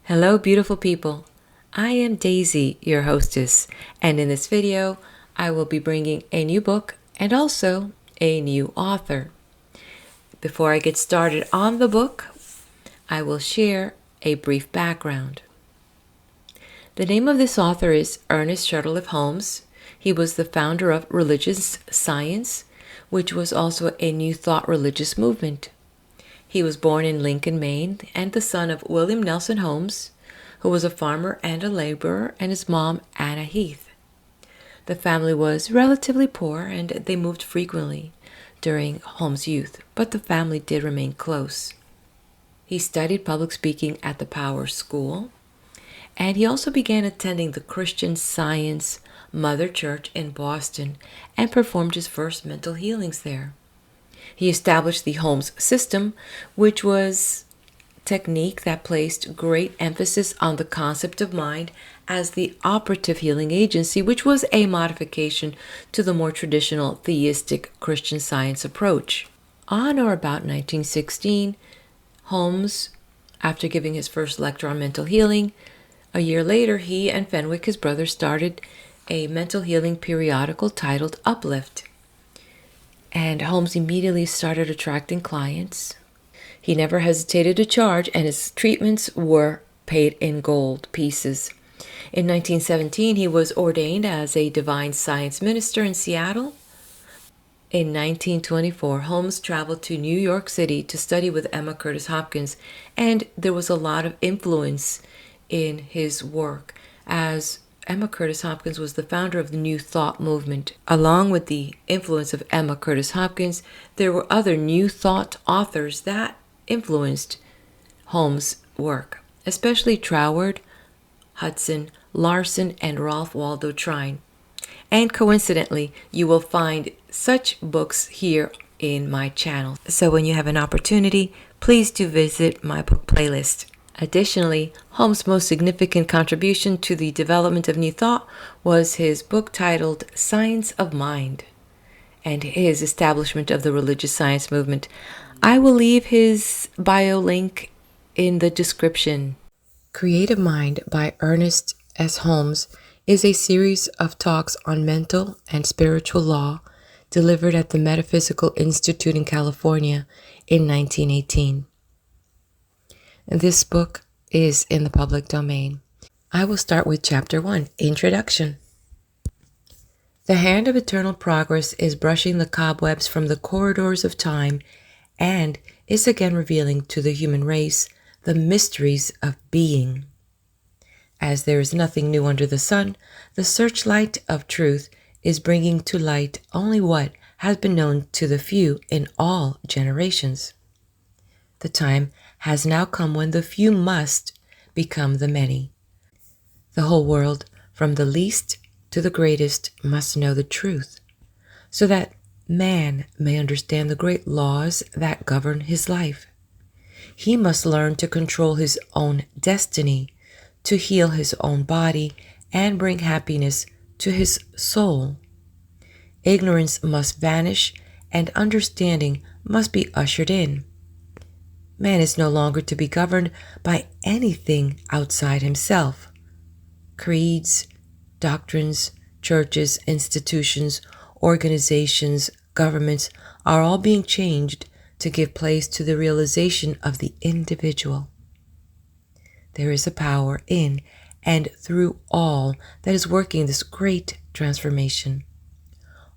Hello, beautiful people. I am Daisy, your hostess, and in this video, I will be bringing a new book and also a new author. Before I get started on the book, I will share a brief background. The name of this author is Ernest Holmes. He was the founder of religious science, which was also a New Thought religious movement. He was born in Lincoln, Maine, and the son of William Nelson Holmes, who was a farmer and a laborer, and his mom, Anna Heath. The family was relatively poor, and they moved frequently during Holmes' youth, but the family did remain close. He studied public speaking at the Power School, and he also began attending the Christian Science Mother Church in Boston and performed his first mental healings there. He established the Holmes system, which was a technique that placed great emphasis on the concept of mind as the operative healing agency, which was a modification to the more traditional theistic Christian Science approach. On or about 1916, Holmes, after giving his first lecture on mental healing, a year later he and Fenwick, his brother, started a mental healing periodical titled Uplift. And Holmes immediately started attracting clients. He never hesitated to charge, and his treatments were paid in gold pieces. In 1917, he was ordained as a divine science minister in Seattle. In 1924, Holmes traveled to New York City to study with Emma Curtis Hopkins, and there was a lot of influence in his work, as Emma Curtis Hopkins was the founder of the New Thought movement. Along with the influence of Emma Curtis Hopkins, there were other New Thought authors that influenced Holmes' work, especially Troward, Hudson, Larson, and Ralph Waldo Trine. And coincidentally, you will find such books here in my channel. So when you have an opportunity, please do visit my book playlist. Additionally, Holmes' most significant contribution to the development of New Thought was his book titled Science of Mind and his establishment of the religious science movement. I will leave his bio link in the description. Creative Mind by Ernest S. Holmes is a series of talks on mental and spiritual law delivered at the Metaphysical Institute in California in 1918. This book is in the public domain. I will start with Chapter 1, Introduction. The hand of eternal progress is brushing the cobwebs from the corridors of time and is again revealing to the human race the mysteries of being. As there is nothing new under the sun, the searchlight of truth is bringing to light only what has been known to the few in all generations. The time has now come when the few must become the many. The whole world, from the least to the greatest, must know the truth, so that man may understand the great laws that govern his life. He must learn to control his own destiny, to heal his own body, and bring happiness to his soul. Ignorance must vanish, and understanding must be ushered in. Man is no longer to be governed by anything outside himself. Creeds, doctrines, churches, institutions, organizations, governments are all being changed to give place to the realization of the individual. There is a power in and through all that is working this great transformation.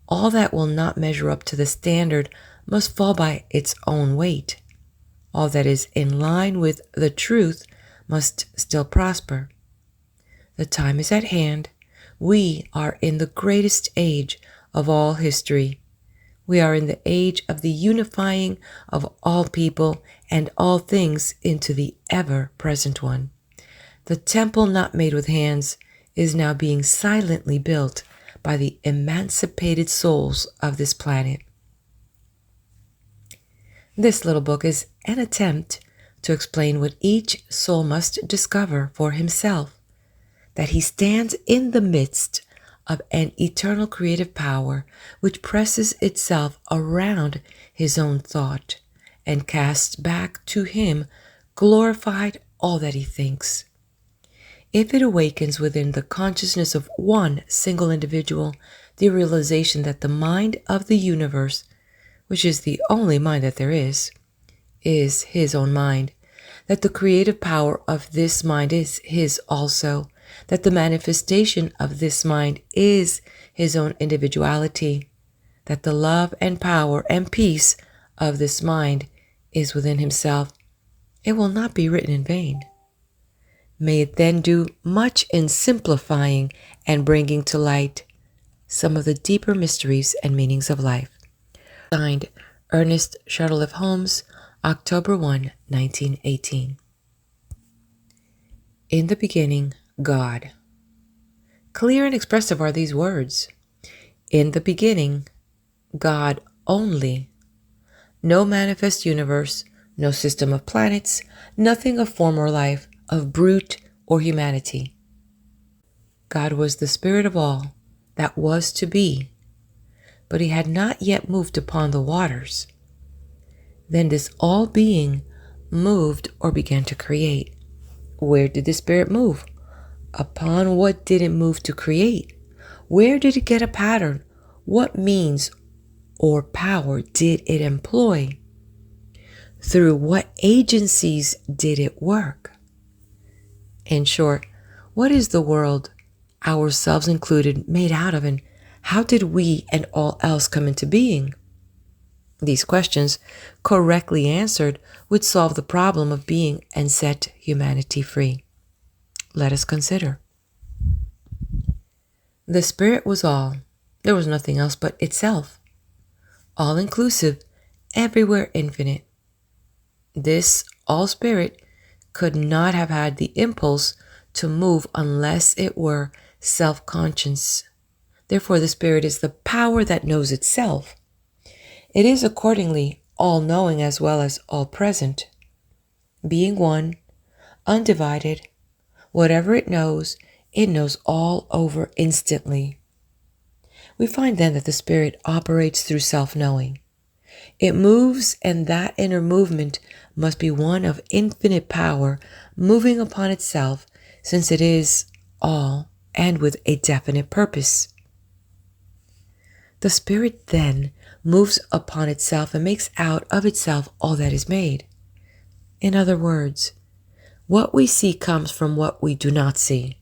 All that will not measure up to the standard must fall by its own weight. All that is in line with the truth must still prosper. The time is at hand. We are in the greatest age of all history. We are in the age of the unifying of all people and all things into the ever-present one. The temple not made with hands is now being silently built by the emancipated souls of this planet. This little book is an attempt to explain what each soul must discover for himself, that he stands in the midst of an eternal creative power which presses itself around his own thought and casts back to him glorified all that he thinks. If it awakens within the consciousness of one single individual the realization that the mind of the universe, which is the only mind that there is his own mind, that the creative power of this mind is his also, that the manifestation of this mind is his own individuality, that the love and power and peace of this mind is within himself, it will not be written in vain. May it then do much in simplifying and bringing to light some of the deeper mysteries and meanings of life. Signed, Ernest Holmes, October 1, 1918. In the beginning, God. Clear and expressive are these words. In the beginning, God only. No manifest universe, no system of planets, nothing of form or life, of brute or humanity. God was the spirit of all that was to be, but he had not yet moved upon the waters. Then this all being moved or began to create. Where did the spirit move? Upon what did it move to create? Where did it get a pattern? What means or power did it employ? Through what agencies did it work? In short, what is the world, ourselves included, made out of, and how did we and all else come into being? These questions, correctly answered, would solve the problem of being and set humanity free. Let us consider. The Spirit was all. There was nothing else but itself. All-inclusive, everywhere infinite. This all-Spirit could not have had the impulse to move unless it were self-conscious. Therefore, the Spirit is the power that knows itself. It is accordingly all-knowing as well as all-present. Being one, undivided, whatever it knows all over instantly. We find then that the Spirit operates through self-knowing. It moves, and that inner movement must be one of infinite power, moving upon itself, since it is all and with a definite purpose. The Spirit then moves upon itself and makes out of itself all that is made. In other words, what we see comes from what we do not see,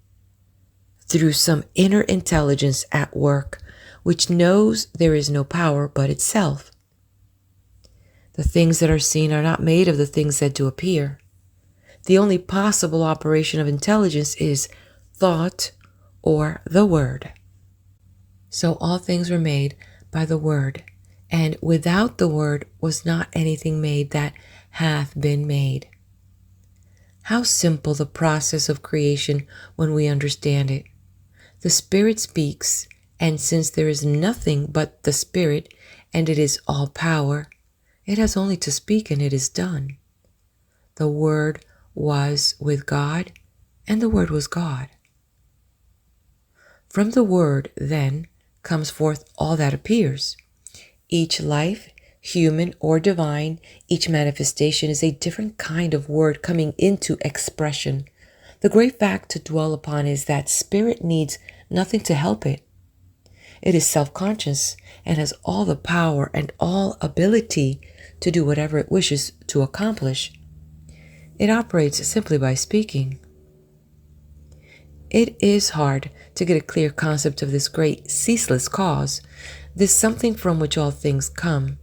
through some inner intelligence at work, which knows there is no power but itself. The things that are seen are not made of the things that do appear. The only possible operation of intelligence is thought or the word. So all things were made by the word, and without the word was not anything made that hath been made. How simple the process of creation when we understand it. The Spirit speaks, and since there is nothing but the Spirit, and it is all power, it has only to speak and it is done. The Word was with God, and the Word was God. From the Word, then, comes forth all that appears. Each life, human or divine, each manifestation is a different kind of word coming into expression. The great fact to dwell upon is that Spirit needs nothing to help it. It is self-conscious and has all the power and all ability to do whatever it wishes to accomplish. It operates simply by speaking. It is hard to get a clear concept of this great ceaseless cause, this something from which all things come,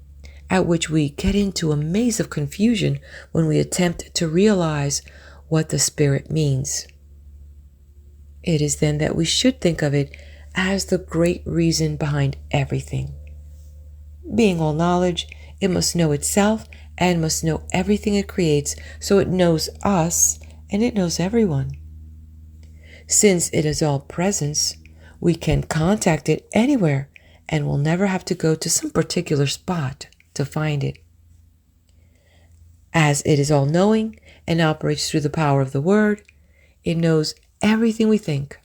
at which we get into a maze of confusion when we attempt to realize what the Spirit means. It is then that we should think of it as the great reason behind everything. Being all knowledge, it must know itself and must know everything it creates, so it knows us and it knows everyone. Since it is all presence, we can contact it anywhere and will never have to go to some particular spot to find it. As it is all knowing and operates through the power of the Word, it knows everything we think.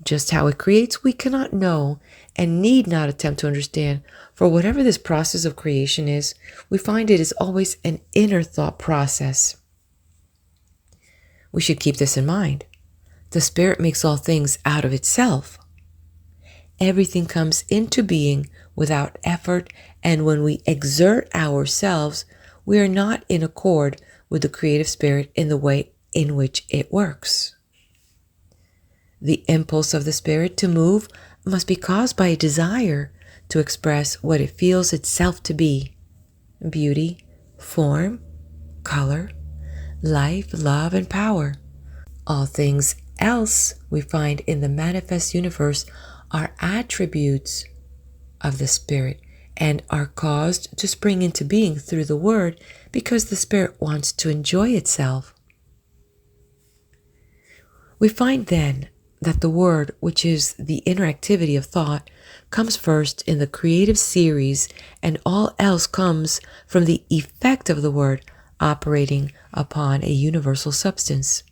Just how it creates, we cannot know and need not attempt to understand, for whatever this process of creation is, we find it is always an inner thought process. We should keep this in mind. The Spirit makes all things out of itself. Everything comes into being without effort, and when we exert ourselves, we are not in accord with the creative spirit in the way in which it works. The impulse of the Spirit to move must be caused by a desire to express what it feels itself to be: beauty, form, color, life, love, and power. All things else we find in the manifest universe are attributes of the Spirit and are caused to spring into being through the Word because the Spirit wants to enjoy itself. We find then that the Word, which is the interactivity of thought, comes first in the creative series, and all else comes from the effect of the Word operating upon a universal substance.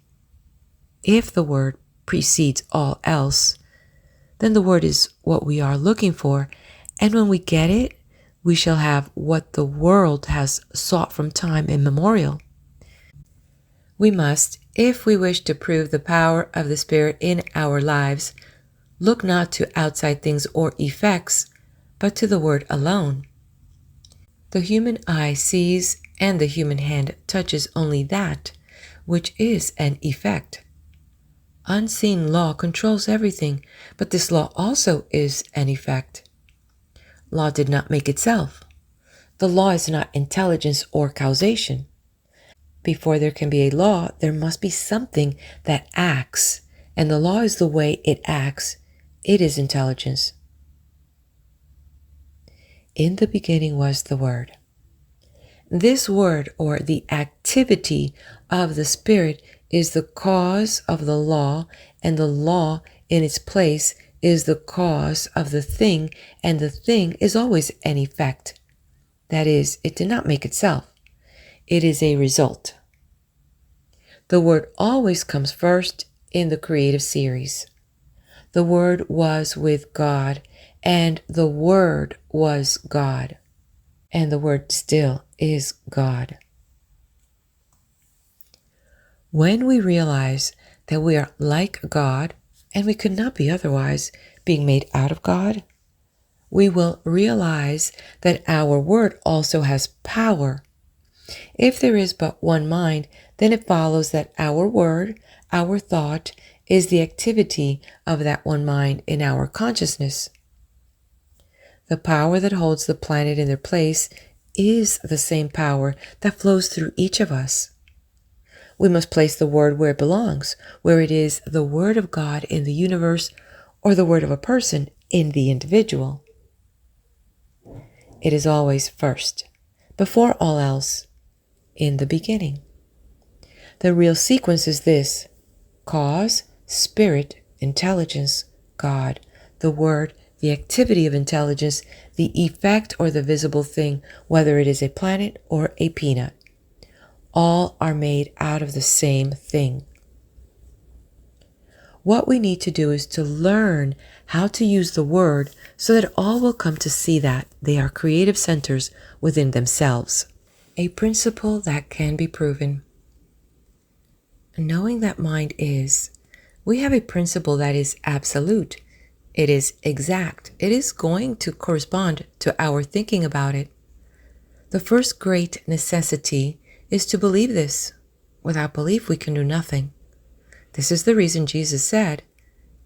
If the Word precedes all else, then the Word is what we are looking for, and when we get it, we shall have what the world has sought from time immemorial. We must, if we wish to prove the power of the Spirit in our lives, look not to outside things or effects, but to the Word alone. The human eye sees and the human hand touches only that which is an effect. Unseen law controls everything, but this law also is an effect. Law did not make itself. The law is not intelligence or causation. Before there can be a law, there must be something that acts, and the law is the way it acts. It is intelligence. In the beginning was the Word. This Word, or the activity of the Spirit, is the cause of the law, and the law in its place is the cause of the thing, and the thing is always an effect. That is, it did not make itself. It is a result. The Word always comes first in the creative series. The Word was with God, and the Word was God, and the Word still is God. When we realize that we are like God, and we could not be otherwise, being made out of God, we will realize that our Word also has power. If there is but one mind, then it follows that our word, our thought, is the activity of that one mind in our consciousness. The power that holds the planet in their place is the same power that flows through each of us. We must place the Word where it belongs, where it is the Word of God in the universe, or the Word of a person in the individual. It is always first, before all else, in the beginning. The real sequence is this: cause, spirit, intelligence, God, the Word, the activity of intelligence, the effect or the visible thing, whether it is a planet or a peanut. All are made out of the same thing. What we need to do is to learn how to use the Word so that all will come to see that they are creative centers within themselves. A principle that can be proven. Knowing that mind is, we have a principle that is absolute. It is exact. It is going to correspond to our thinking about it. The first great necessity is to believe this. Without belief, we can do nothing. This is the reason Jesus said,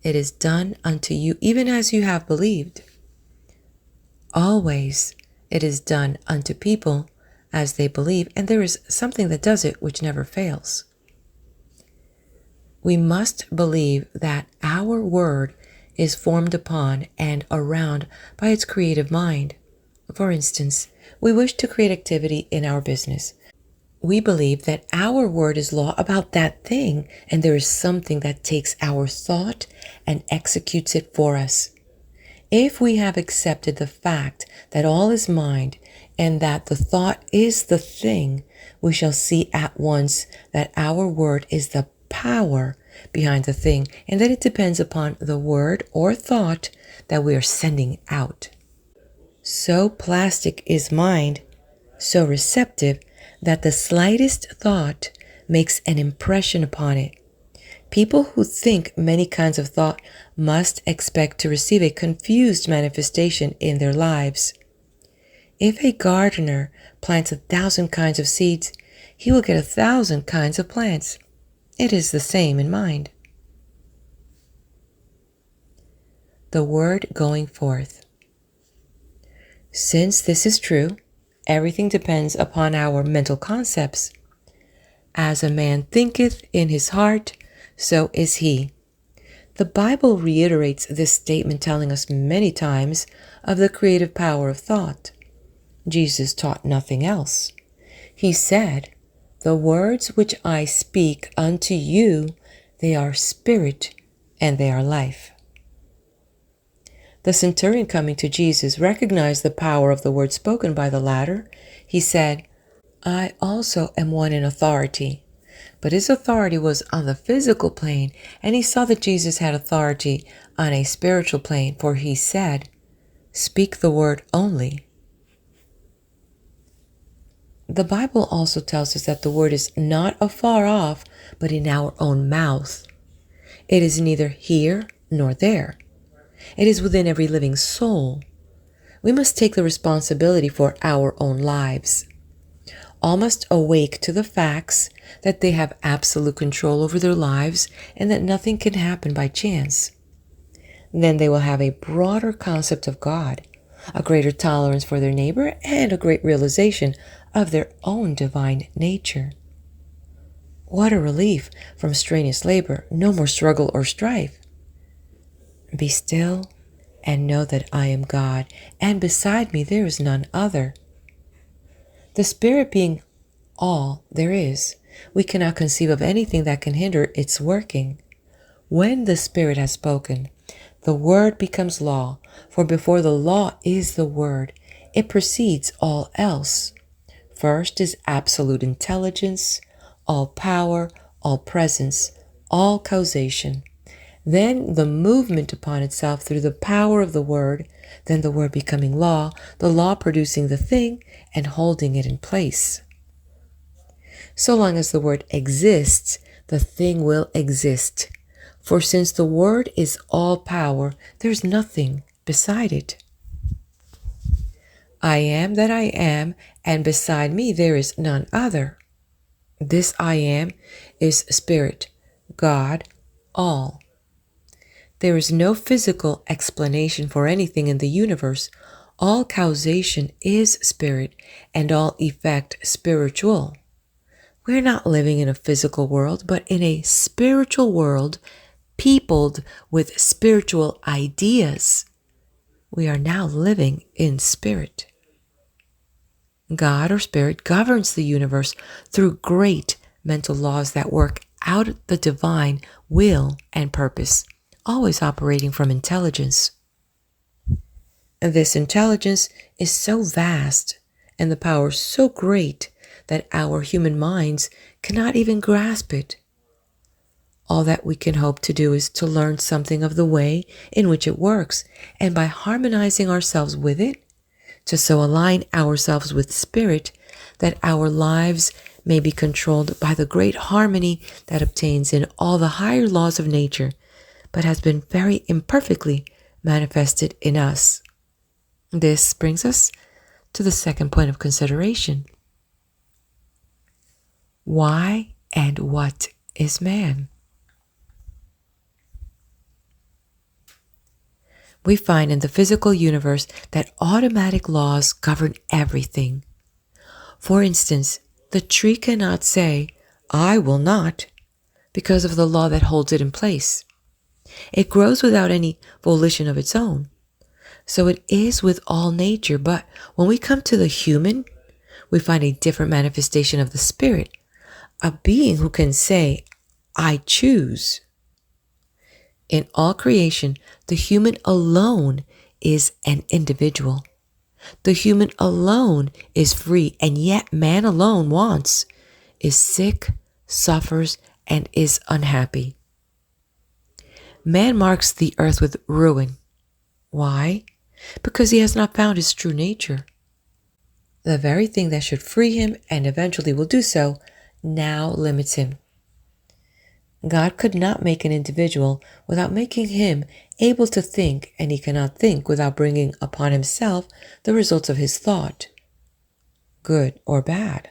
"It is done unto you even as you have believed." Always it is done unto people as they believe, and there is something that does it which never fails. We must believe that our word is formed upon and around by its creative mind. For instance, we wish to create activity in our business. We believe that our word is law about that thing, and there is something that takes our thought and executes it for us. If we have accepted the fact that all is mind and that the thought is the thing, we shall see at once that our word is the power behind the thing, and that it depends upon the word or thought that we are sending out. So plastic is mind, so receptive, that the slightest thought makes an impression upon it. People who think many kinds of thought must expect to receive a confused manifestation in their lives. If a gardener plants 1,000 kinds of seeds, he will get 1,000 kinds of plants. It is the same in mind. The word going forth. Since this is true, everything depends upon our mental concepts. As a man thinketh in his heart, so is he. The Bible reiterates this statement, telling us many times of the creative power of thought. Jesus taught nothing else. He said, "The words which I speak unto you, they are spirit and they are life." The centurion coming to Jesus recognized the power of the word spoken by the latter. He said, "I also am one in authority." But his authority was on the physical plane, and he saw that Jesus had authority on a spiritual plane, for he said, "Speak the word only." The Bible also tells us that the word is not afar off, but in our own mouth. It is neither here nor there. It is within every living soul. We must take the responsibility for our own lives. All must awake to the facts that they have absolute control over their lives and that nothing can happen by chance. Then they will have a broader concept of God, a greater tolerance for their neighbor, and a great realization of their own divine nature. What a relief from strenuous labor, no more struggle or strife. Be still and know that I am God, and beside me there is none other. The Spirit being all there is, we cannot conceive of anything that can hinder its working. When the Spirit has spoken, the Word becomes law, for before the law is the Word, it precedes all else. First is absolute intelligence, all power, all presence, all causation. Then the movement upon itself through the power of the Word, then the Word becoming law, the law producing the thing and holding it in place. So long as the Word exists, the thing will exist. For since the Word is all power, there's nothing beside it. I am that I am, and beside me there is none other. This I am is Spirit, God, all. There is no physical explanation for anything in the universe. All causation is spirit, and all effect spiritual. We're not living in a physical world, but in a spiritual world peopled with spiritual ideas. We are now living in spirit. God or Spirit governs the universe through great mental laws that work out the divine will and purpose, always operating from intelligence. And this intelligence is so vast and the power so great that our human minds cannot even grasp it. All that we can hope to do is to learn something of the way in which it works, and by harmonizing ourselves with it, to so align ourselves with Spirit that our lives may be controlled by the great harmony that obtains in all the higher laws of nature, but has been very imperfectly manifested in us. This brings us to the second point of consideration. Why and what is man? We find in the physical universe that automatic laws govern everything. For instance, the tree cannot say, "I will not," because of the law that holds it in place. It grows without any volition of its own. So it is with all nature, but when we come to the human, we find a different manifestation of the Spirit, a being who can say, "I choose." In all creation, the human alone is an individual. The human alone is free, and yet man alone wants, is sick, suffers, and is unhappy. Man marks the earth with ruin. Why? Because he has not found his true nature. The very thing that should free him, and eventually will do so, now limits him. God could not make an individual without making him able to think, and he cannot think without bringing upon himself the results of his thought, good or bad.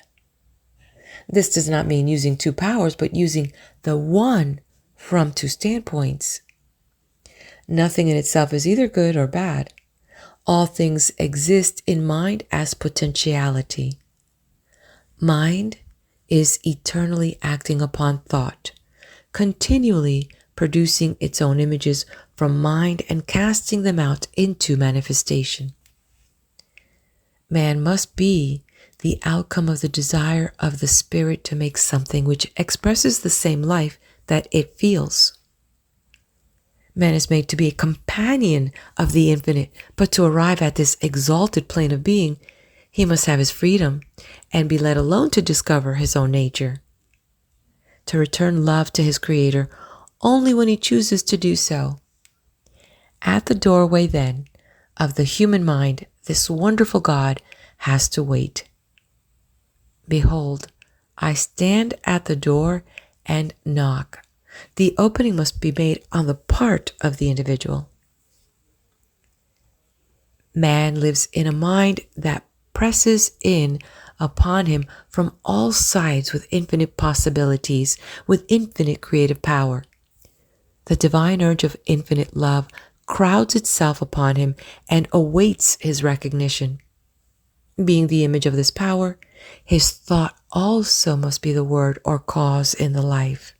This does not mean using two powers, but using the one from two standpoints. Nothing in itself is either good or bad. All things exist in mind as potentiality. Mind is eternally acting upon thought, continually producing its own images from mind and casting them out into manifestation. Man must be the outcome of the desire of the spirit to make something which expresses the same life that it feels. Man is made to be a companion of the infinite, but to arrive at this exalted plane of being, he must have his freedom and be let alone to discover his own nature, to return love to his Creator only when he chooses to do so. At the doorway, then, of the human mind, this wonderful God has to wait. Behold, I stand at the door and knock. The opening must be made on the part of the individual. Man lives in a mind that presses in upon him from all sides with infinite possibilities, with infinite creative power. The divine urge of infinite love crowds itself upon him and awaits his recognition. Being the image of this power, his thought also must be the word or cause in the life.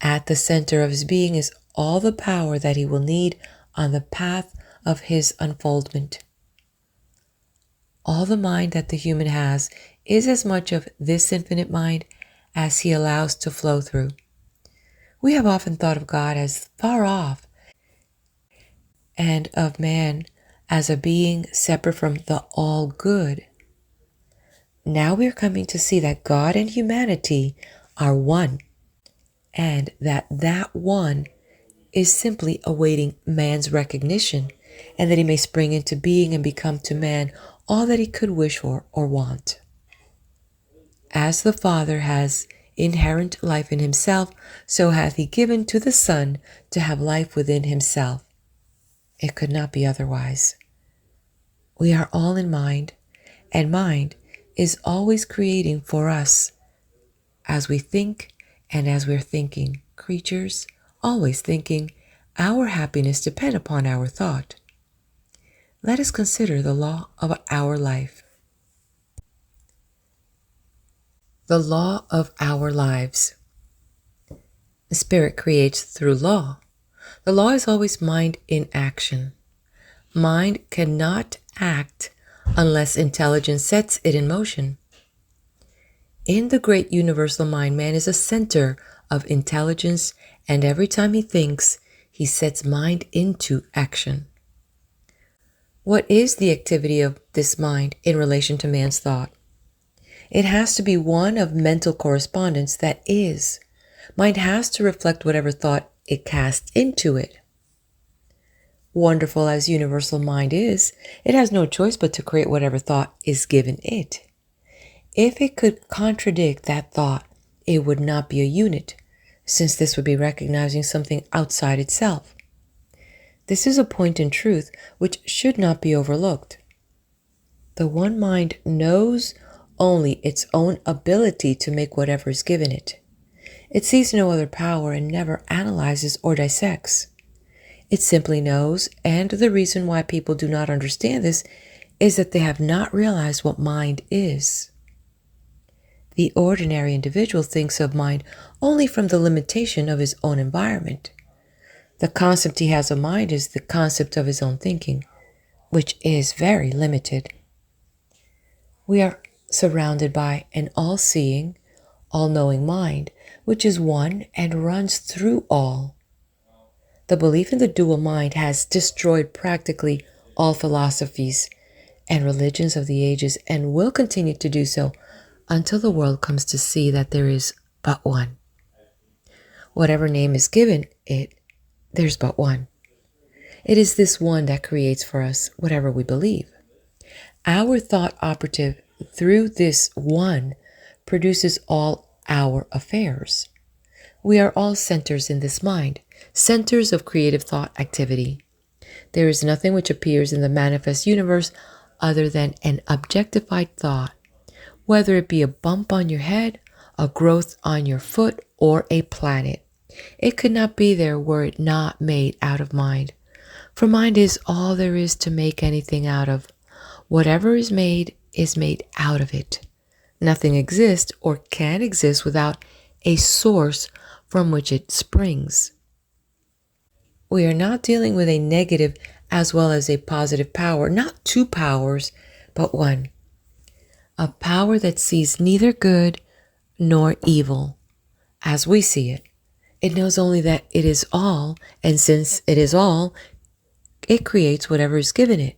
At the center of his being is all the power that he will need on the path of his unfoldment. All the mind that the human has is as much of this infinite mind as he allows to flow through. We have often thought of God as far off and of man as a being separate from the all good. Now we are coming to see that God and humanity are one, and that one is simply awaiting man's recognition, and that he may spring into being and become to man all that he could wish for or want. As the Father has inherent life in himself, so hath he given to the Son to have life within himself. It could not be otherwise. We are all in mind, and mind is always creating for us. As we think and as we're thinking, creatures always thinking, our happiness depends upon our thought. Let us consider the law of our life. The law of our lives. The Spirit creates through law. The law is always mind in action. Mind cannot act unless intelligence sets it in motion. In the great universal mind, man is a center of intelligence, and every time he thinks, he sets mind into action. What is the activity of this mind in relation to man's thought? It has to be one of mental correspondence, that is, mind has to reflect whatever thought it casts into it. Wonderful as universal mind is, it has no choice but to create whatever thought is given it. If it could contradict that thought, it would not be a unit, since this would be recognizing something outside itself. This is a point in truth which should not be overlooked. The one mind knows only its own ability to make whatever is given it. It sees no other power and never analyzes or dissects. It simply knows, and the reason why people do not understand this is that they have not realized what mind is. The ordinary individual thinks of mind only from the limitation of his own environment. The concept he has of mind is the concept of his own thinking, which is very limited. We are surrounded by an all-seeing, all-knowing mind, which is one and runs through all. The belief in the dual mind has destroyed practically all philosophies and religions of the ages, and will continue to do so until the world comes to see that there is but one. Whatever name is given it, there's but one. It is this one that creates for us whatever we believe. Our thought operative through this one produces all our affairs. We are all centers in this mind, centers of creative thought activity. There is nothing which appears in the manifest universe other than an objectified thought, whether it be a bump on your head, a growth on your foot, or a planet. It could not be there were it not made out of mind. For mind is all there is to make anything out of. Whatever is made out of it. Nothing exists or can exist without a source from which it springs. We are not dealing with a negative as well as a positive power, not two powers, but one. A power that sees neither good nor evil, as we see it. It knows only that it is all, and since it is all, it creates whatever is given it.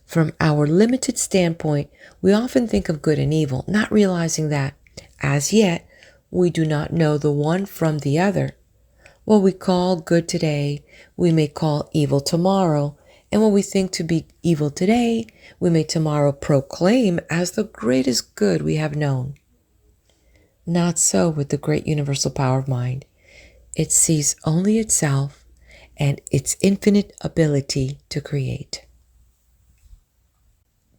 From our limited standpoint, we often think of good and evil, not realizing that, as yet, we do not know the one from the other. What we call good today, we may call evil tomorrow, and what we think to be evil today, we may tomorrow proclaim as the greatest good we have known. Not so with the great universal power of mind. It sees only itself and its infinite ability to create.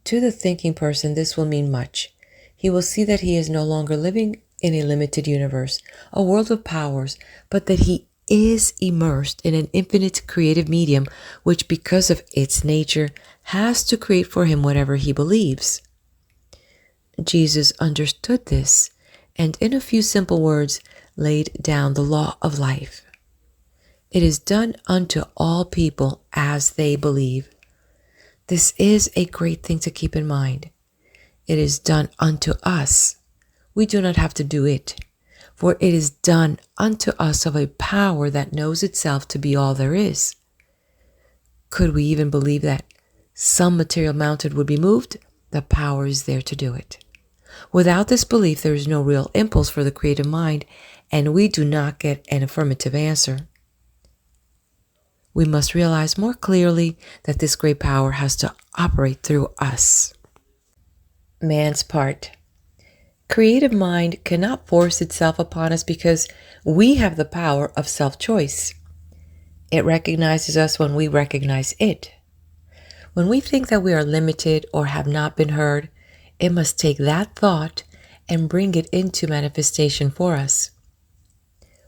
To the thinking person, this will mean much. He will see that he is no longer living in a limited universe, a world of powers, but that he is immersed in an infinite creative medium, which because of its nature has to create for him whatever he believes. Jesus understood this, and in a few simple words laid down the law of life. It is done unto all people as they believe. This is a great thing to keep in mind. It is done unto us. We do not have to do it, for it is done unto us of a power that knows itself to be all there is. Could we even believe that some material mountain would be moved? The power is there to do it. Without this belief, there is no real impulse for the creative mind, and we do not get an affirmative answer. We must realize more clearly that this great power has to operate through us. Man's part. Creative mind cannot force itself upon us because we have the power of self-choice. It recognizes us when we recognize it. When we think that we are limited or have not been heard, it must take that thought and bring it into manifestation for us.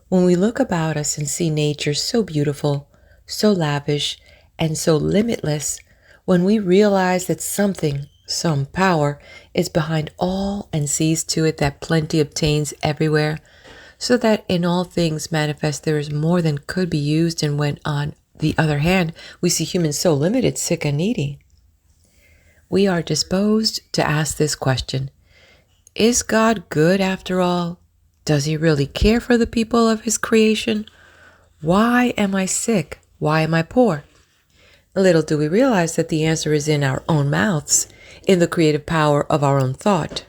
When we look about us and see nature so beautiful, so lavish, and so limitless, when we realize that something, some power, is behind all and sees to it that plenty obtains everywhere, so that in all things manifest there is more than could be used, and when on the other hand we see humans so limited, sick, and needy, we are disposed to ask this question: is God good after all? Does he really care for the people of his creation? Why am I sick? Why am I poor? Little do we realize that the answer is in our own mouths, in the creative power of our own thought.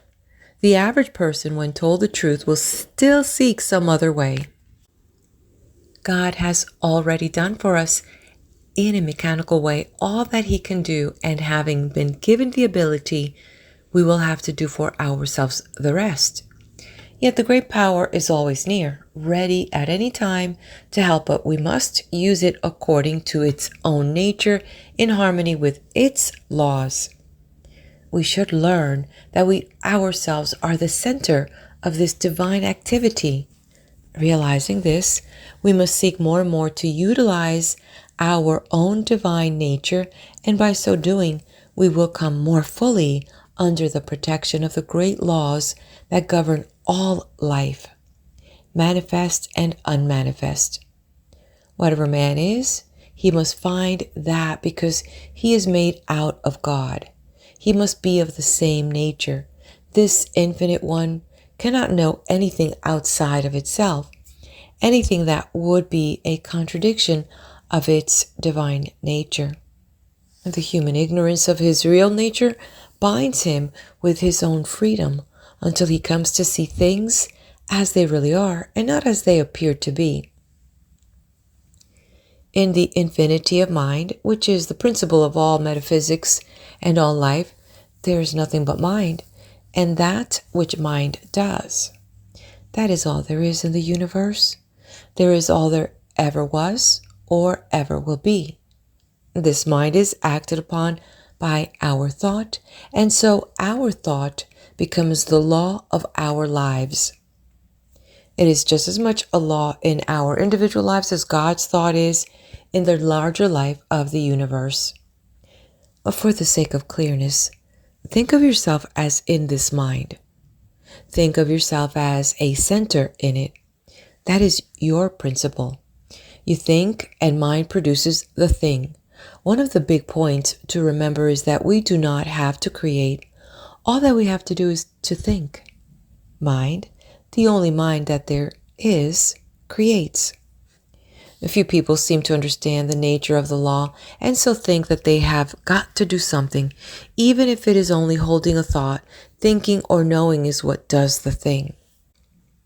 The average person, when told the truth, will still seek some other way. God has already done for us, in a mechanical way, all that he can do, and having been given the ability, we will have to do for ourselves the rest. Yet the great power is always near, ready at any time to help, but we must use it according to its own nature, in harmony with its laws. We should learn that we ourselves are the center of this divine activity. Realizing this, we must seek more and more to utilize our own divine nature, and by so doing, we will come more fully under the protection of the great laws that govern all life, manifest and unmanifest. Whatever man is, he must find that because he is made out of God. He must be of the same nature. This infinite one cannot know anything outside of itself, anything that would be a contradiction of its divine nature. The human ignorance of his real nature binds him with his own freedom until he comes to see things as they really are and not as they appear to be. In the infinity of mind, which is the principle of all metaphysics and all life, there is nothing but mind, and that which mind does. That is all there is in the universe. There is all there ever was or ever will be. This mind is acted upon by our thought, and so our thought becomes the law of our lives. It is just as much a law in our individual lives as God's thought is in the larger life of the universe. But for the sake of clearness, think of yourself as in this mind. Think of yourself as a center in it. That is your principle. You think, and mind produces the thing. One of the big points to remember is that we do not have to create. All that we have to do is to think. Mind, the only mind that there is, creates. A few people seem to understand the nature of the law and so think that they have got to do something, even if it is only holding a thought. Thinking or knowing is what does the thing.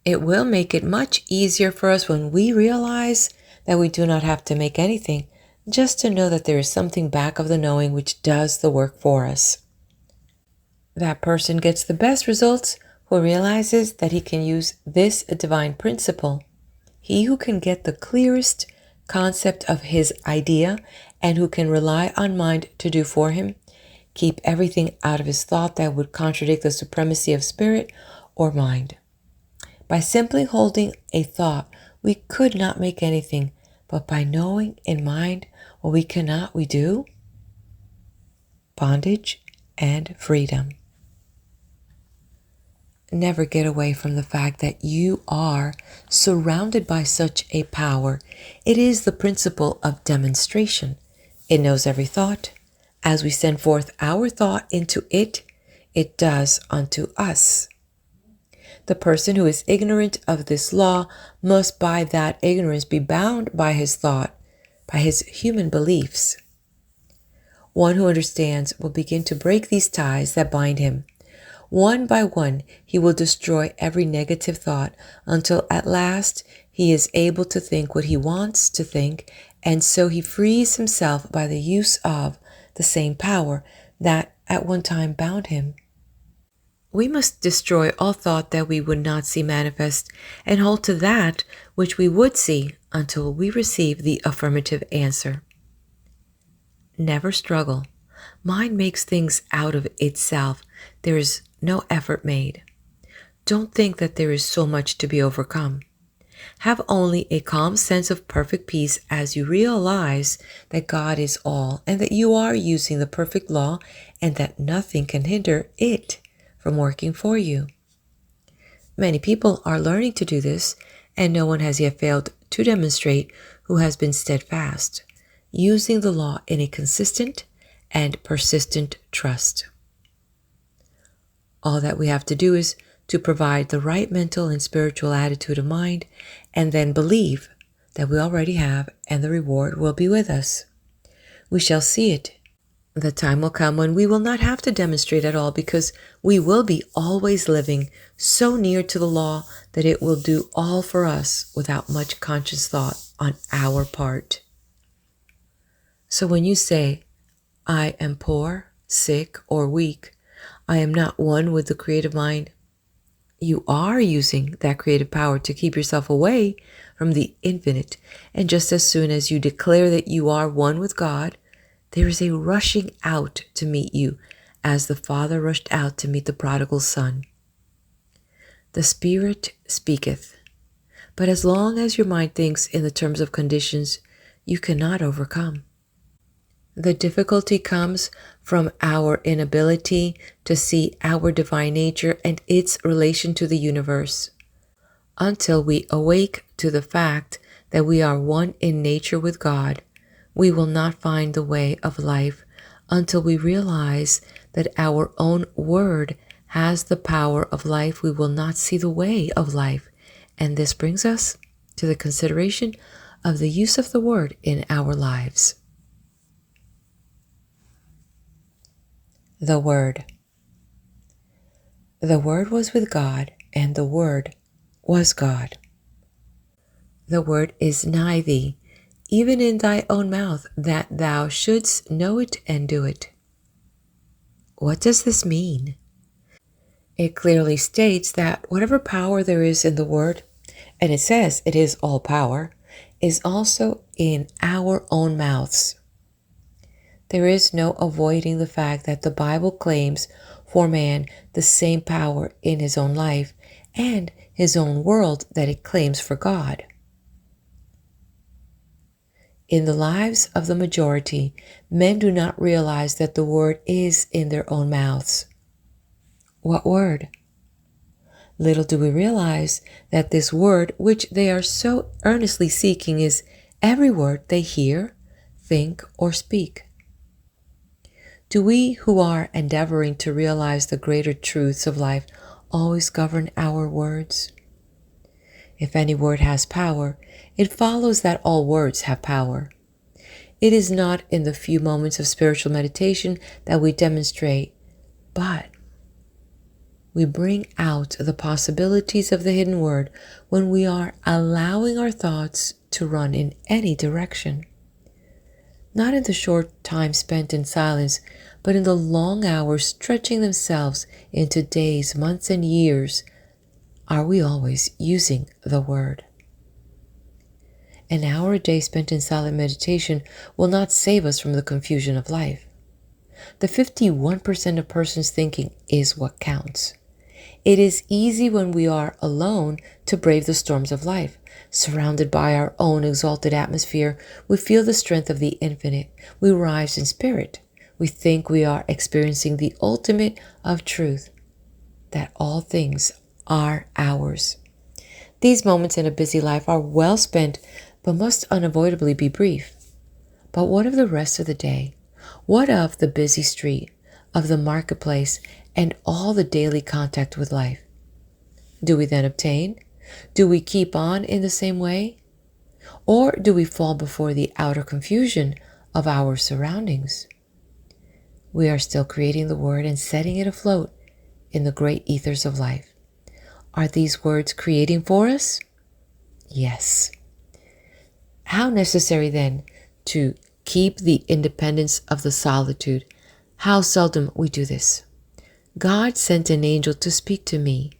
It will make it much easier for us when we realize that we do not have to make anything, just to know that there is something back of the knowing which does the work for us. That person gets the best results who realizes that he can use this divine principle. He who can get the clearest concept of his idea and who can rely on mind to do for him, keep everything out of his thought that would contradict the supremacy of spirit or mind. By simply holding a thought, we could not make anything, but by knowing in mind what we cannot, we do. Bondage and freedom. Never get away from the fact that you are surrounded by such a power. It is the principle of demonstration. It knows every thought. As we send forth our thought into it, it does unto us. The person who is ignorant of this law must by that ignorance be bound by his thought, by his human beliefs. One who understands will begin to break these ties that bind him. One by one, he will destroy every negative thought until at last he is able to think what he wants to think, and so he frees himself by the use of the same power that at one time bound him. We must destroy all thought that we would not see manifest and hold to that which we would see until we receive the affirmative answer. Never struggle. Mind makes things out of itself. There is no effort made. Don't think that there is so much to be overcome. Have only a calm sense of perfect peace as you realize that God is all and that you are using the perfect law and that nothing can hinder it from working for you. Many people are learning to do this, and no one has yet failed to demonstrate who has been steadfast, using the law in a consistent and persistent trust. All that we have to do is to provide the right mental and spiritual attitude of mind, and then believe that we already have, and the reward will be with us. We shall see it. The time will come when we will not have to demonstrate at all, because we will be always living so near to the law that it will do all for us without much conscious thought on our part. So when you say, I am poor, sick, or weak, I am not one with the creative mind, you are using that creative power to keep yourself away from the infinite. And just as soon as you declare that you are one with God, there is a rushing out to meet you, as the Father rushed out to meet the prodigal son. The Spirit speaketh, but as long as your mind thinks in the terms of conditions, you cannot overcome. The difficulty comes from our inability to see our divine nature and its relation to the universe. Until we awake to the fact that we are one in nature with God, we will not find the way of life until we realize that our own word has the power of life. We will not see the way of life. And this brings us to the consideration of the use of the word in our lives. The Word. The Word was with God, and the Word was God. The Word is nigh thee, even in thy own mouth, that thou shouldst know it and do it. What does this mean? It clearly states that whatever power there is in the Word, and it says it is all power, is also in our own mouths. There is no avoiding the fact that the Bible claims for man the same power in his own life and his own world that it claims for God. In the lives of the majority, men do not realize that the word is in their own mouths. What word? Little do we realize that this word, which they are so earnestly seeking, is every word they hear, think, or speak. Do we who are endeavoring to realize the greater truths of life always govern our words? If any word has power, it follows that all words have power. It is not in the few moments of spiritual meditation that we demonstrate, but we bring out the possibilities of the hidden word when we are allowing our thoughts to run in any direction. Not in the short time spent in silence, but in the long hours stretching themselves into days, months, and years, are we always using the word. An hour a day spent in silent meditation will not save us from the confusion of life. The 51% of persons thinking is what counts. It is easy when we are alone to brave the storms of life. Surrounded by our own exalted atmosphere, we feel the strength of the infinite. We rise in spirit. We think we are experiencing the ultimate of truth, that all things are ours. These moments in a busy life are well spent, but must unavoidably be brief. But what of the rest of the day? What of the busy street, of the marketplace, and all the daily contact with life? Do we then obtain? Do we keep on in the same way? Or do we fall before the outer confusion of our surroundings? We are still creating the word and setting it afloat in the great ethers of life. Are these words creating for us? Yes. How necessary then to keep the independence of the solitude. How seldom we do this. God sent an angel to speak to me.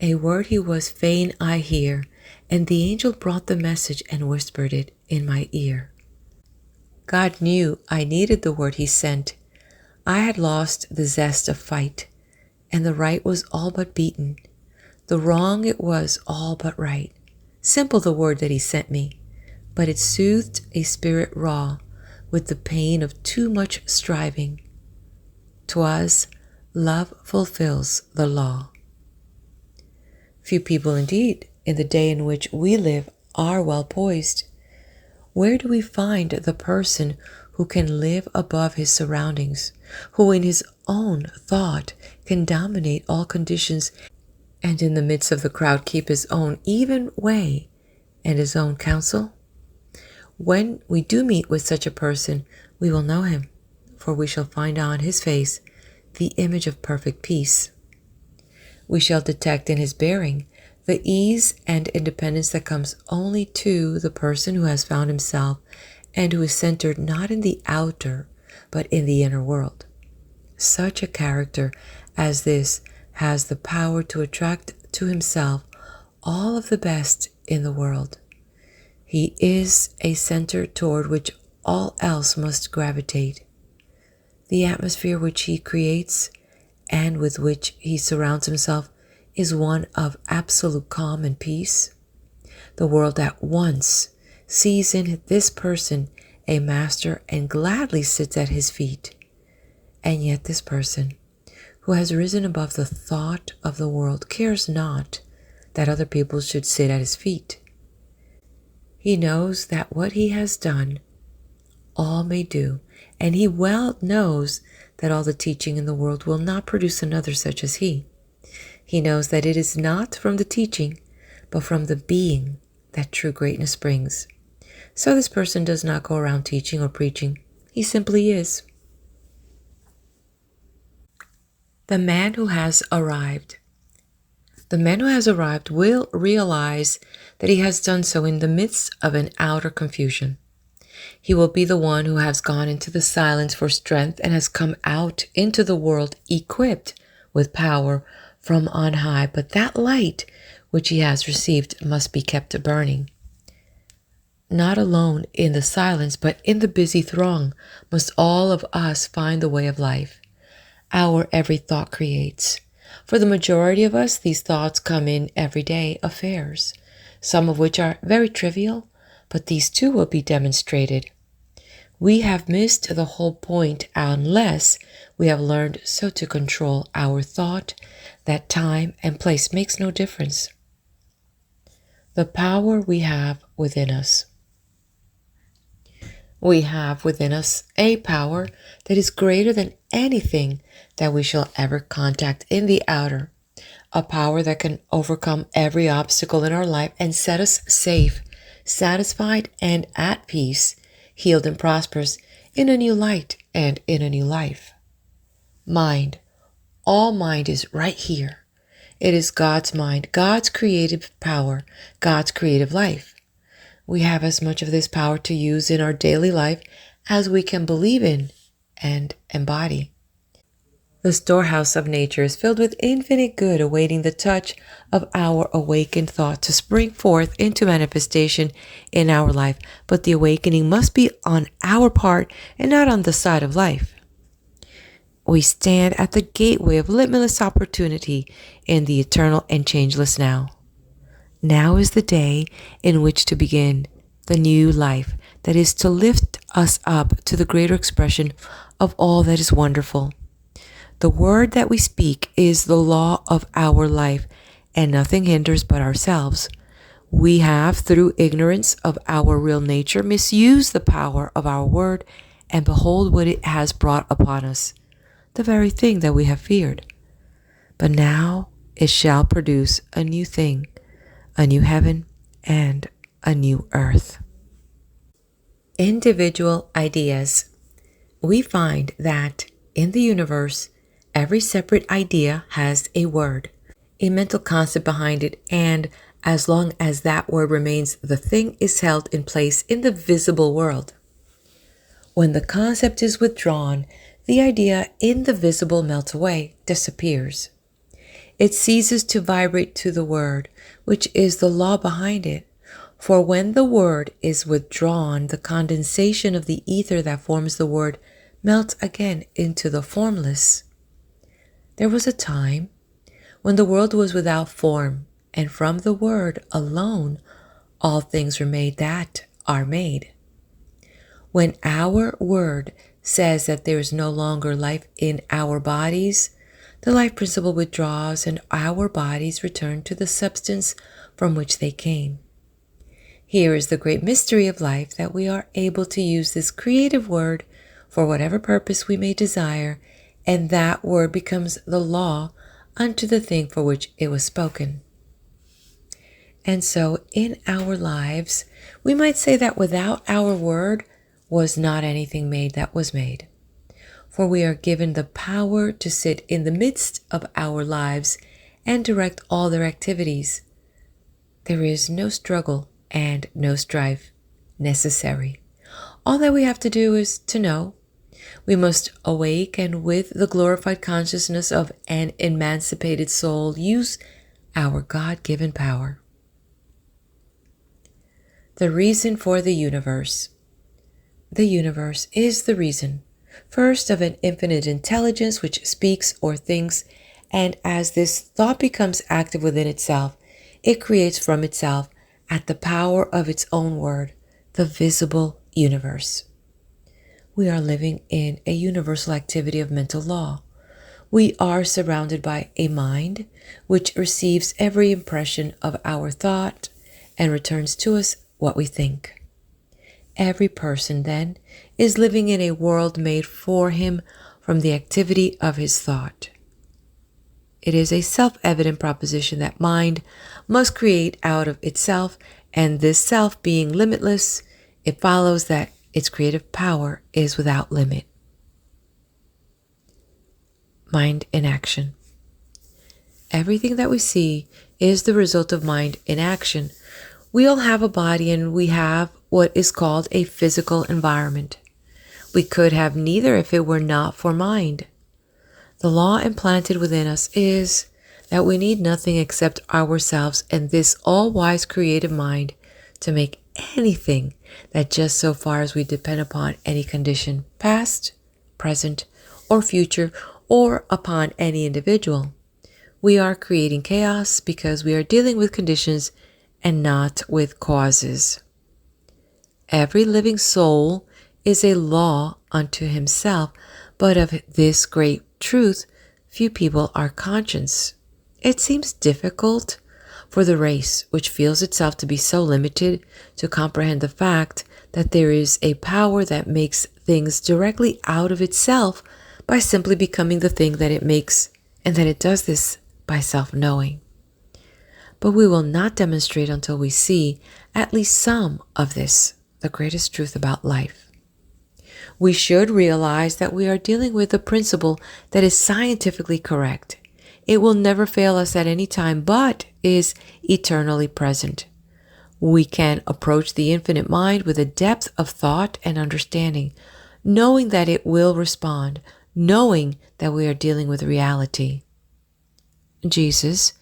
A word he was fain I hear, and the angel brought the message and whispered it in my ear. God knew I needed the word he sent. I had lost the zest of fight, and the right was all but beaten. The wrong it was all but right. Simple the word that he sent me, but it soothed a spirit raw with the pain of too much striving. 'Twas, love fulfills the law. Few people indeed in the day in which we live are well poised. Where do we find the person who can live above his surroundings, who in his own thought can dominate all conditions and in the midst of the crowd keep his own even way and his own counsel? When we do meet with such a person, we will know him, for we shall find on his face the image of perfect peace. We shall detect in his bearing the ease and independence that comes only to the person who has found himself and who is centered not in the outer, but in the inner world. Such a character as this has the power to attract to himself all of the best in the world. He is a center toward which all else must gravitate. The atmosphere which he creates and with which he surrounds himself is one of absolute calm and peace. The world at once sees in this person a master and gladly sits at his feet. And yet this person, who has risen above the thought of the world, cares not that other people should sit at his feet. He knows that what he has done, all may do, and he well knows that all the teaching in the world will not produce another such as he. He knows that it is not from the teaching, but from the being that true greatness springs. So this person does not go around teaching or preaching. He simply is. The man who has arrived. The man who has arrived will realize that he has done so in the midst of an outer confusion. He will be the one who has gone into the silence for strength and has come out into the world equipped with power from on high. But that light which he has received must be kept burning. Not alone in the silence, but in the busy throng, must all of us find the way of life. Our every thought creates. For the majority of us, these thoughts come in everyday affairs, some of which are very trivial, but these too will be demonstrated. We have missed the whole point unless we have learned so to control our thought that time and place makes no difference. The power we have within us. We have within us a power that is greater than anything that we shall ever contact in the outer, a power that can overcome every obstacle in our life and set us safe, satisfied, and at peace, healed and prosperous in a new light and in a new life. Mind. All mind is right here. It is God's mind, God's creative power, God's creative life. We have as much of this power to use in our daily life as we can believe in and embody. The storehouse of nature is filled with infinite good awaiting the touch of our awakened thought to spring forth into manifestation in our life, but the awakening must be on our part and not on the side of life. We stand at the gateway of limitless opportunity in the eternal and changeless now. Now is the day in which to begin the new life that is to lift us up to the greater expression of all that is wonderful. The word that we speak is the law of our life, and nothing hinders but ourselves. We have, through ignorance of our real nature, misused the power of our word, and behold what it has brought upon us, the very thing that we have feared. But now it shall produce a new thing, a new heaven, and a new earth. Individual ideas. We find that in the universe, every separate idea has a word, a mental concept behind it, and as long as that word remains, the thing is held in place in the visible world. When the concept is withdrawn, the idea in the visible melts away, disappears. It ceases to vibrate to the word, which is the law behind it. For when the word is withdrawn, the condensation of the ether that forms the word melts again into the formless. There was a time when the world was without form, and from the word alone all things were made that are made. When our word says that there is no longer life in our bodies, the life principle withdraws and our bodies return to the substance from which they came. Here is the great mystery of life, that we are able to use this creative word for whatever purpose we may desire, and that word becomes the law unto the thing for which it was spoken. And so in our lives, we might say that without our word was not anything made that was made. For we are given the power to sit in the midst of our lives and direct all their activities. There is no struggle and no strife necessary. All that we have to do is to know. We must awake and with the glorified consciousness of an emancipated soul use our God-given power. The reason for the universe. The universe is the reason, first, of an infinite intelligence which speaks or thinks, and as this thought becomes active within itself, it creates from itself, at the power of its own word, the visible universe. We are living in a universal activity of mental law. We are surrounded by a mind which receives every impression of our thought and returns to us what we think. Every person, then, is living in a world made for him from the activity of his thought. It is a self-evident proposition that mind must create out of itself, and this self being limitless, it follows that its creative power is without limit. Mind in action. Everything that we see is the result of mind in action. We all have a body and we have what is called a physical environment. We could have neither if it were not for mind. The law implanted within us is that we need nothing except ourselves and this all-wise creative mind to make anything, that just so far as we depend upon any condition, past, present, or future, or upon any individual, we are creating chaos because we are dealing with conditions and not with causes. Every living soul is a law unto himself, but of this great truth few people are conscious. It seems difficult for the race, which feels itself to be so limited, to comprehend the fact that there is a power that makes things directly out of itself by simply becoming the thing that it makes, and that it does this by self-knowing. But we will not demonstrate until we see at least some of this, the greatest truth about life. We should realize that we are dealing with a principle that is scientifically correct. It will never fail us at any time, but is eternally present. We can approach the infinite mind with a depth of thought and understanding, knowing that it will respond, knowing that we are dealing with reality. Jesus,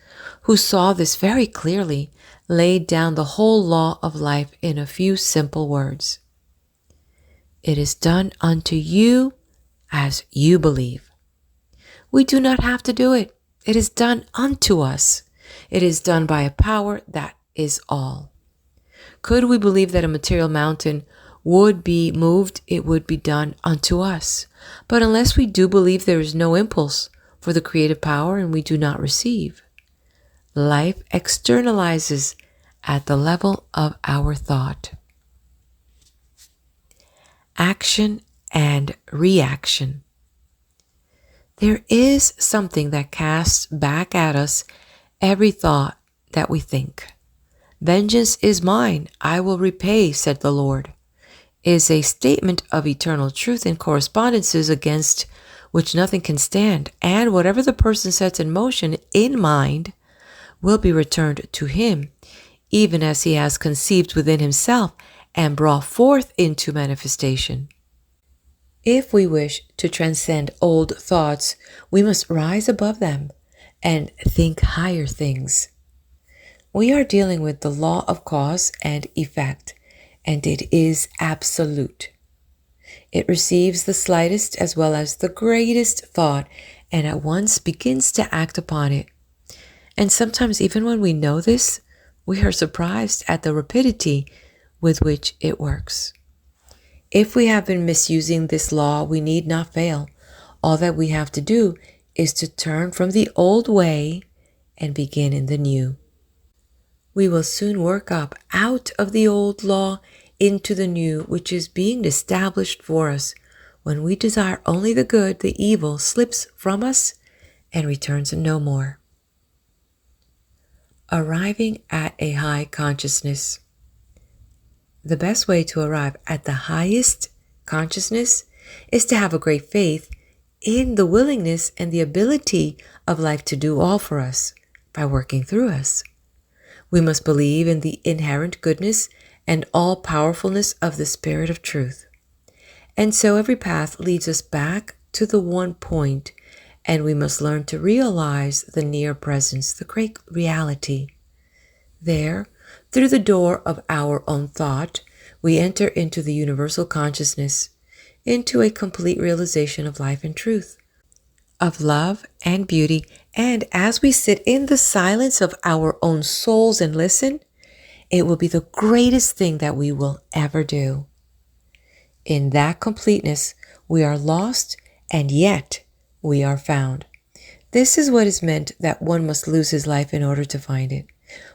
who saw this very clearly, laid down the whole law of life in a few simple words. It is done unto you as you believe. We do not have to do it. It is done unto us. It is done by a power that is all. Could we believe that a material mountain would be moved, it would be done unto us. But unless we do believe, there is no impulse for the creative power, and we do not receive. Life externalizes at the level of our thought. Action and reaction. There is something that casts back at us every thought that we think. Vengeance is mine, I will repay, said the Lord, is a statement of eternal truth in correspondences against which nothing can stand, and whatever the person sets in motion in mind will be returned to him, even as he has conceived within himself and brought forth into manifestation. If we wish to transcend old thoughts, we must rise above them and think higher things. We are dealing with the law of cause and effect, and it is absolute. It receives the slightest as well as the greatest thought and at once begins to act upon it. And sometimes even when we know this, we are surprised at the rapidity with which it works. If we have been misusing this law, we need not fail. All that we have to do is to turn from the old way and begin in the new. We will soon work up out of the old law into the new, which is being established for us. When we desire only the good, the evil slips from us and returns no more. Arriving at a high consciousness. The best way to arrive at the highest consciousness is to have a great faith in the willingness and the ability of life to do all for us by working through us. We must believe in the inherent goodness and all-powerfulness of the Spirit of Truth. And so every path leads us back to the one point, and we must learn to realize the near presence, the great reality. There, through the door of our own thought, we enter into the universal consciousness, into a complete realization of life and truth, of love and beauty. And as we sit in the silence of our own souls and listen, it will be the greatest thing that we will ever do. In that completeness, we are lost, and yet we are found. This is what is meant that one must lose his life in order to find it.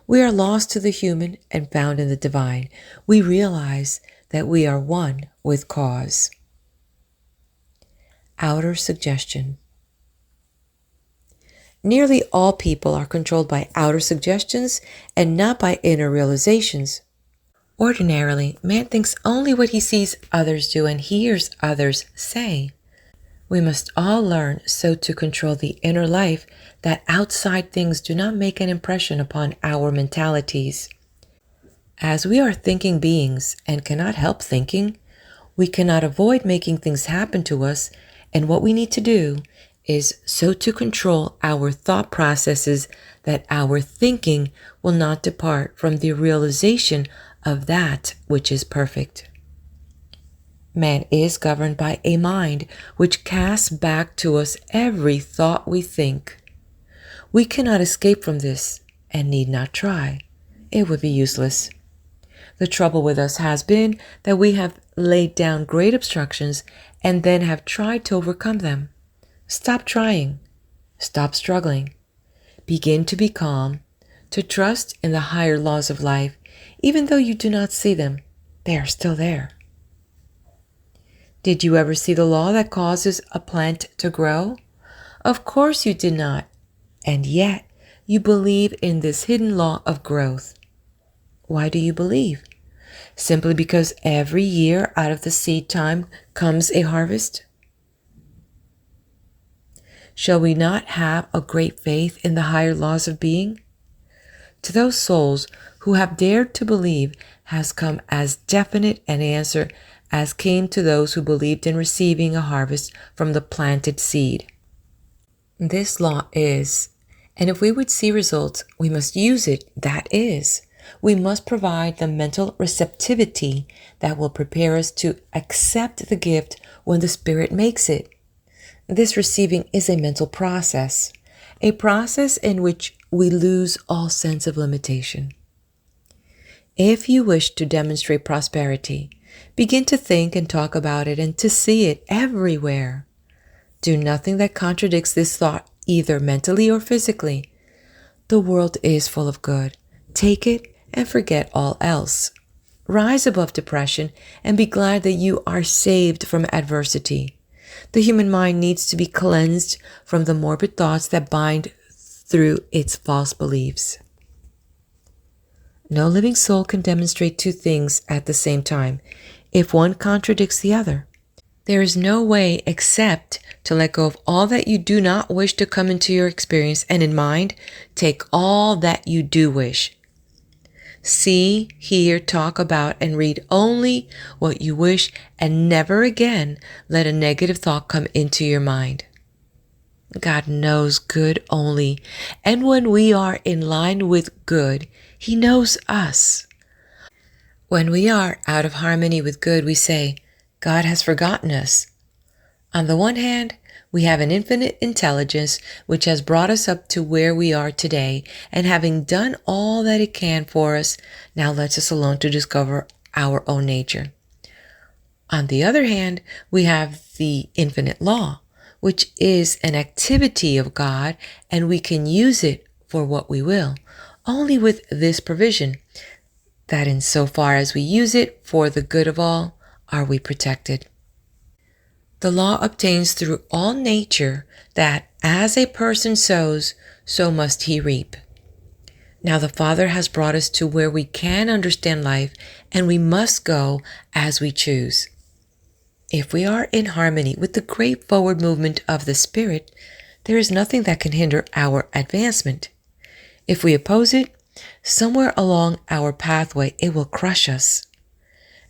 We are lost to the human and found in the divine. We realize that we are one with cause. Outer suggestion. Nearly all people are controlled by outer suggestions and not by inner realizations. Ordinarily, man thinks only what he sees others do and hears others say. We must all learn so to control the inner life that outside things do not make an impression upon our mentalities. As we are thinking beings and cannot help thinking, we cannot avoid making things happen to us, and what we need to do is so to control our thought processes that our thinking will not depart from the realization of that which is perfect. Man is governed by a mind which casts back to us every thought we think. We cannot escape from this and need not try. It would be useless. The trouble with us has been that we have laid down great obstructions and then have tried to overcome them. Stop trying. Stop struggling. Begin to be calm, to trust in the higher laws of life, even though you do not see them. They are still there. Did you ever see the law that causes a plant to grow? Of course you did not. And yet you believe in this hidden law of growth. Why do you believe? Simply because every year out of the seed time comes a harvest? Shall we not have a great faith in the higher laws of being? To those souls who have dared to believe has come as definite an answer as came to those who believed in receiving a harvest from the planted seed. This law is, and if we would see results, we must use it, that is. We must provide the mental receptivity that will prepare us to accept the gift when the Spirit makes it. This receiving is a mental process, a process in which we lose all sense of limitation. If you wish to demonstrate prosperity, begin to think and talk about it and to see it everywhere. Do nothing that contradicts this thought, either mentally or physically. The world is full of good. Take it and forget all else. Rise above depression and be glad that you are saved from adversity. The human mind needs to be cleansed from the morbid thoughts that bind through its false beliefs. No living soul can demonstrate two things at the same time if one contradicts the other. There is no way except to let go of all that you do not wish to come into your experience and in mind, take all that you do wish. See, hear, talk about, and read only what you wish and never again let a negative thought come into your mind. God knows good only, and when we are in line with good, He knows us. When we are out of harmony with good, we say, God has forgotten us. On the one hand, we have an infinite intelligence which has brought us up to where we are today, and having done all that it can for us, now lets us alone to discover our own nature. On the other hand, we have the infinite law, which is an activity of God, and we can use it for what we will, only with this provision, that insofar as we use it for the good of all, are we protected. The law obtains through all nature that as a person sows, so must he reap. Now the Father has brought us to where we can understand life, and we must go as we choose. If we are in harmony with the great forward movement of the Spirit, there is nothing that can hinder our advancement. If we oppose it, somewhere along our pathway it will crush us.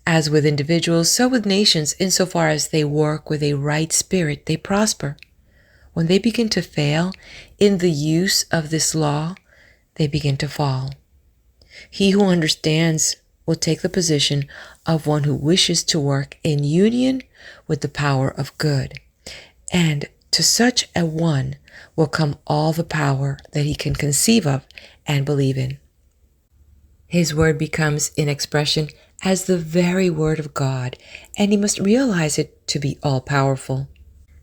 As with individuals, so with nations, insofar as they work with a right spirit, they prosper. When they begin to fail in the use of this law, they begin to fall. He who understands will take the position of one who wishes to work in union with the power of good, and to such a one will come all the power that he can conceive of and believe in. His word becomes in expression as the very word of God, and he must realize it to be all-powerful.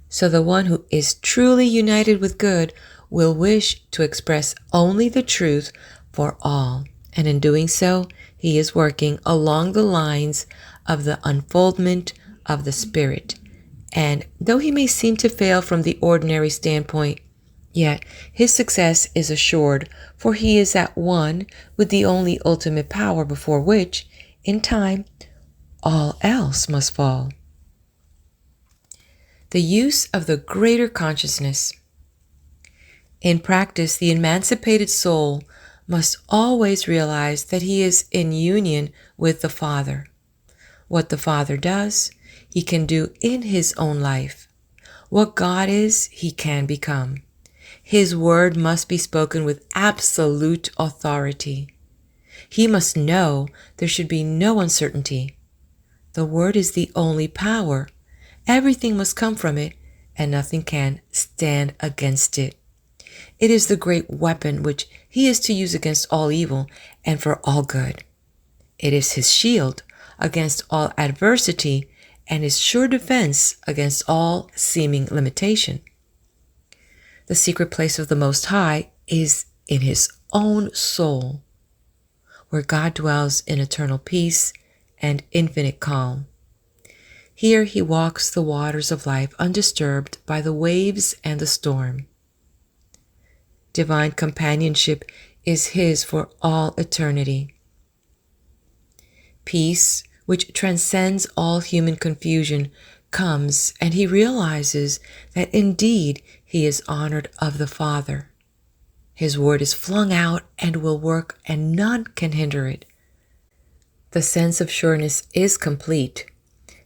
So the one who is truly united with good will wish to express only the truth for all, and in doing so, he is working along the lines of the unfoldment of the Spirit. And though he may seem to fail from the ordinary standpoint, yet his success is assured, for he is at one with the only ultimate power before which, in time, all else must fall. The use of the greater consciousness. In practice, the emancipated soul must always realize that he is in union with the Father. What the Father does, he can do in his own life. What God is, he can become. His word must be spoken with absolute authority. He must know there should be no uncertainty. The word is the only power. Everything must come from it, and nothing can stand against it. It is the great weapon which he is to use against all evil and for all good. It is his shield against all adversity and his sure defense against all seeming limitation. The secret place of the Most High is in his own soul, where God dwells in eternal peace and infinite calm. Here he walks the waters of life undisturbed by the waves and the storm. Divine companionship is his for all eternity. Peace, which transcends all human confusion, comes, and he realizes that indeed he is honored of the Father. His word is flung out and will work, and none can hinder it. The sense of sureness is complete.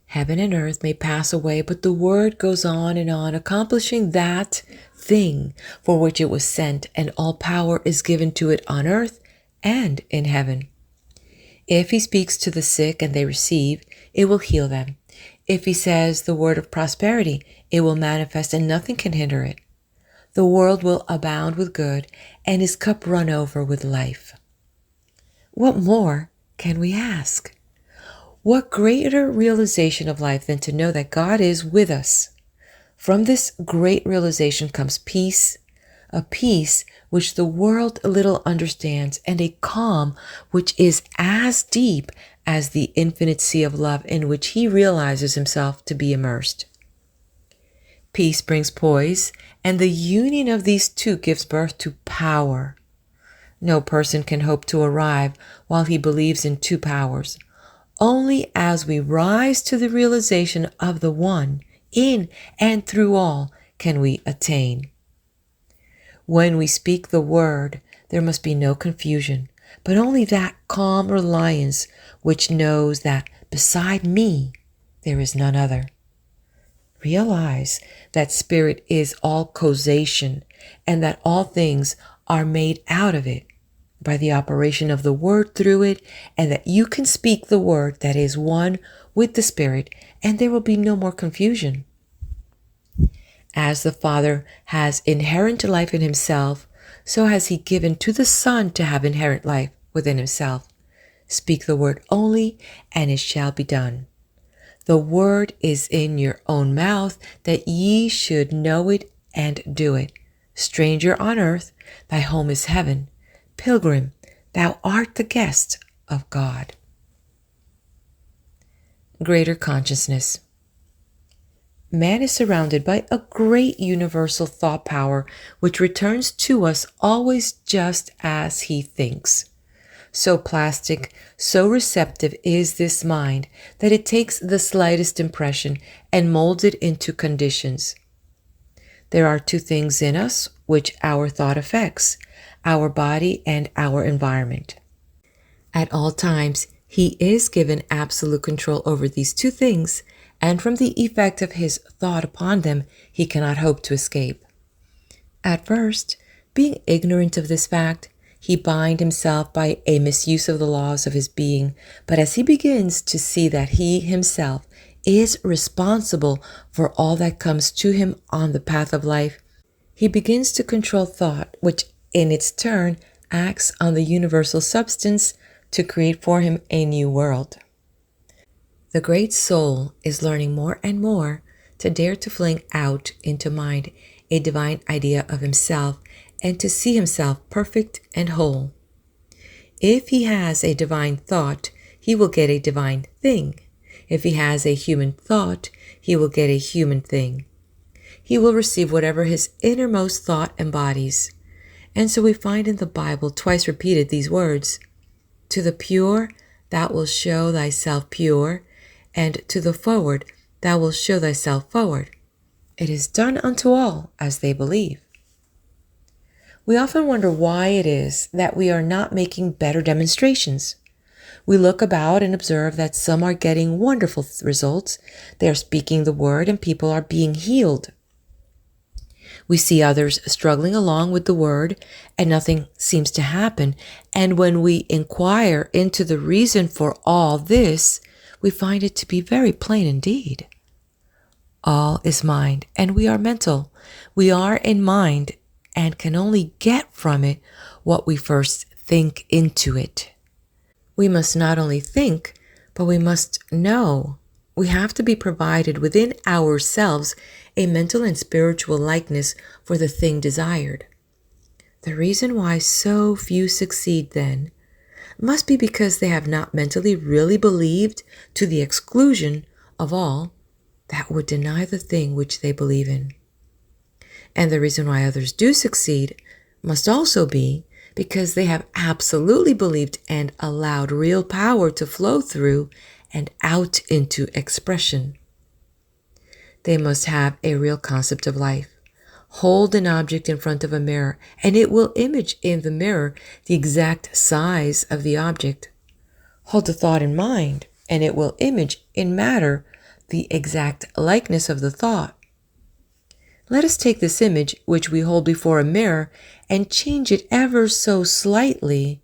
Heaven and earth may pass away, but the word goes on, accomplishing that thing for which it was sent, and all power is given to it on earth and in heaven. If he speaks to the sick and they receive, it will heal them. If he says the word of prosperity, it will manifest, and nothing can hinder it. The world will abound with good, and his cup run over with life. What more can we ask? What greater realization of life than to know that God is with us? From this great realization comes peace, a peace which the world little understands, and a calm which is as deep as the infinite sea of love in which he realizes himself to be immersed. Peace brings poise, and the union of these two gives birth to power. No person can hope to arrive while he believes in two powers. Only as we rise to the realization of the one, in and through all, can we attain. When we speak the word, there must be no confusion, but only that calm reliance which knows that beside me there is none other. Realize that spirit is all causation, and that all things are made out of it by the operation of the word through it, and that you can speak the word that is one with the spirit, and there will be no more confusion. As the Father has inherent life in himself, so has he given to the Son to have inherent life within himself. Speak the word only, and it shall be done. The word is in your own mouth, that ye should know it and do it. Stranger on earth, thy home is heaven. Pilgrim, thou art the guest of God. Greater consciousness. Man is surrounded by a great universal thought power which returns to us always just as he thinks. So plastic, so receptive is this mind that it takes the slightest impression and molds it into conditions. There are two things in us which our thought affects: our body and our environment. At all times, he is given absolute control over these two things, and from the effect of his thought upon them, he cannot hope to escape. At first, being ignorant of this fact, he binds himself by a misuse of the laws of his being, but as he begins to see that he himself is responsible for all that comes to him on the path of life, he begins to control thought, which in its turn acts on the universal substance to create for him a new world. The great soul is learning more and more to dare to fling out into mind a divine idea of himself and to see himself perfect and whole. If he has a divine thought, he will get a divine thing. If he has a human thought, he will get a human thing. He will receive whatever his innermost thought embodies. And so we find in the Bible twice repeated these words: to the pure, thou wilt show thyself pure, and to the forward, thou wilt show thyself forward. It is done unto all as they believe. We often wonder why it is that we are not making better demonstrations. We look about and observe that some are getting wonderful results. They are speaking the word and people are being healed. We see others struggling along with the word and nothing seems to happen. And when we inquire into the reason for all this, we find it to be very plain indeed. All is mind, and we are mental. We are in mind and can only get from it what we first think into it. We must not only think, but we must know. We have to be provided within ourselves a mental and spiritual likeness for the thing desired. The reason why so few succeed then must be because they have not mentally really believed to the exclusion of all that would deny the thing which they believe in. And the reason why others do succeed must also be because they have absolutely believed and allowed real power to flow through and out into expression. They must have a real concept of life. Hold an object in front of a mirror, and it will image in the mirror the exact size of the object. Hold a thought in mind, and it will image in matter the exact likeness of the thought. Let us take this image which we hold before a mirror and change it ever so slightly,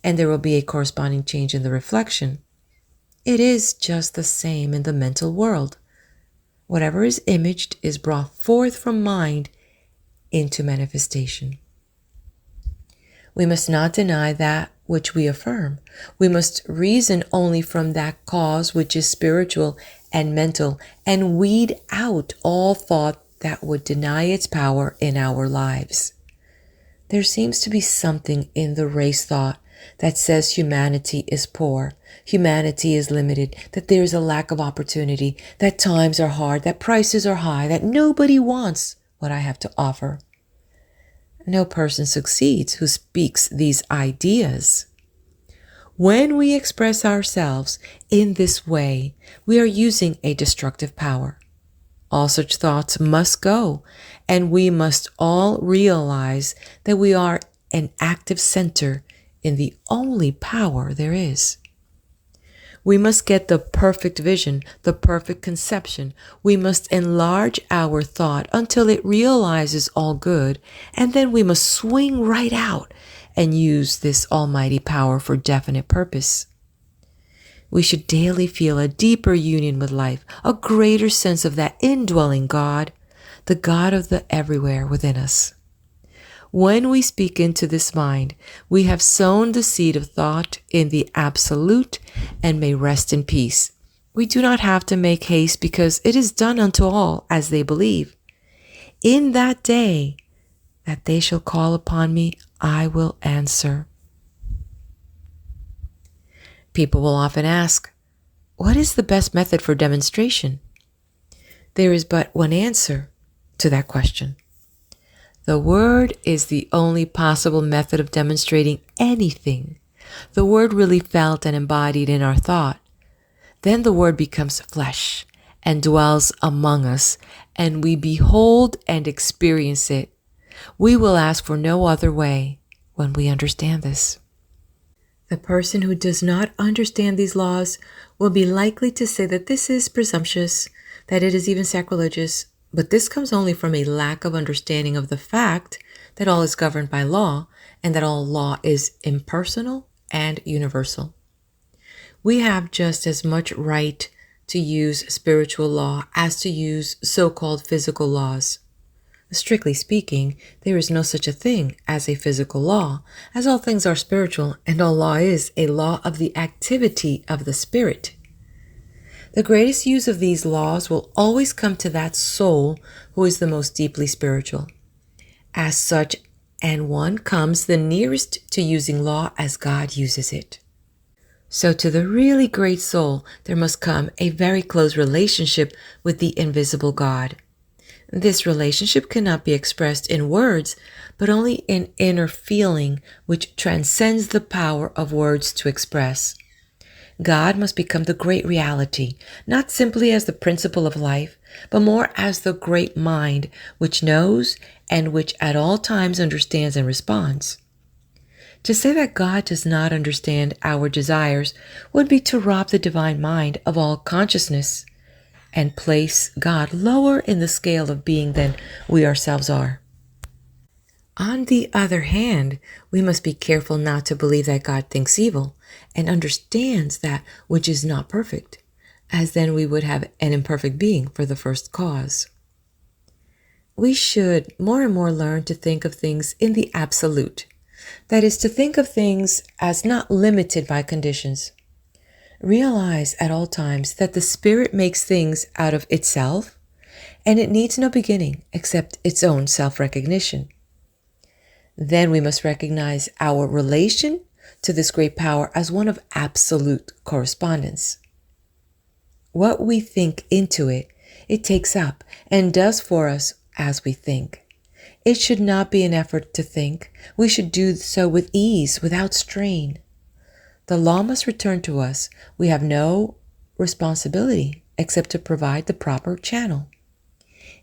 and there will be a corresponding change in the reflection. It is just the same in the mental world. Whatever is imaged is brought forth from mind into manifestation. We must not deny that which we affirm. We must reason only from that cause which is spiritual and mental, and weed out all thought that would deny its power in our lives. There seems to be something in the race thought that says humanity is poor, humanity is limited, that there is a lack of opportunity, that times are hard, that prices are high, that nobody wants what I have to offer. No person succeeds who speaks these ideas. When we express ourselves in this way, we are using a destructive power. All such thoughts must go, and we must all realize that we are an active center in the only power there is. We must get the perfect vision, the perfect conception. We must enlarge our thought until it realizes all good, and then we must swing right out and use this almighty power for definite purpose. We should daily feel a deeper union with life, a greater sense of that indwelling God, the God of the everywhere within us. When we speak into this mind, we have sown the seed of thought in the absolute and may rest in peace. We do not have to make haste because it is done unto all as they believe. In that day that they shall call upon me, I will answer. People will often ask, what is the best method for demonstration? There is but one answer to that question. The word is the only possible method of demonstrating anything. The word really felt and embodied in our thought. Then the word becomes flesh and dwells among us, and we behold and experience it. We will ask for no other way when we understand this. The person who does not understand these laws will be likely to say that this is presumptuous, that it is even sacrilegious, but this comes only from a lack of understanding of the fact that all is governed by law and that all law is impersonal and universal. We have just as much right to use spiritual law as to use so-called physical laws. Strictly speaking, there is no such a thing as a physical law, as all things are spiritual and all law is a law of the activity of the spirit. The greatest use of these laws will always come to that soul who is the most deeply spiritual. As such, and one comes the nearest to using law as God uses it. So to the really great soul, there must come a very close relationship with the invisible God. This relationship cannot be expressed in words, but only in inner feeling, which transcends the power of words to express. God must become the great reality, not simply as the principle of life, but more as the great mind which knows and which at all times understands and responds. To say that God does not understand our desires would be to rob the divine mind of all consciousness. and place God lower in the scale of being than we ourselves are. On the other hand, we must be careful not to believe that God thinks evil and understands that which is not perfect, as then we would have an imperfect being for the first cause. We should more and more learn to think of things in the absolute. That is, to think of things as not limited by conditions. Realize at all times that the Spirit makes things out of itself, and it needs no beginning except its own self-recognition. Then we must recognize our relation to this great power as one of absolute correspondence. What we think into it, it takes up and does for us as we think. It should not be an effort to think. We should do so with ease, without strain. The law must return to us. We have no responsibility except to provide the proper channel.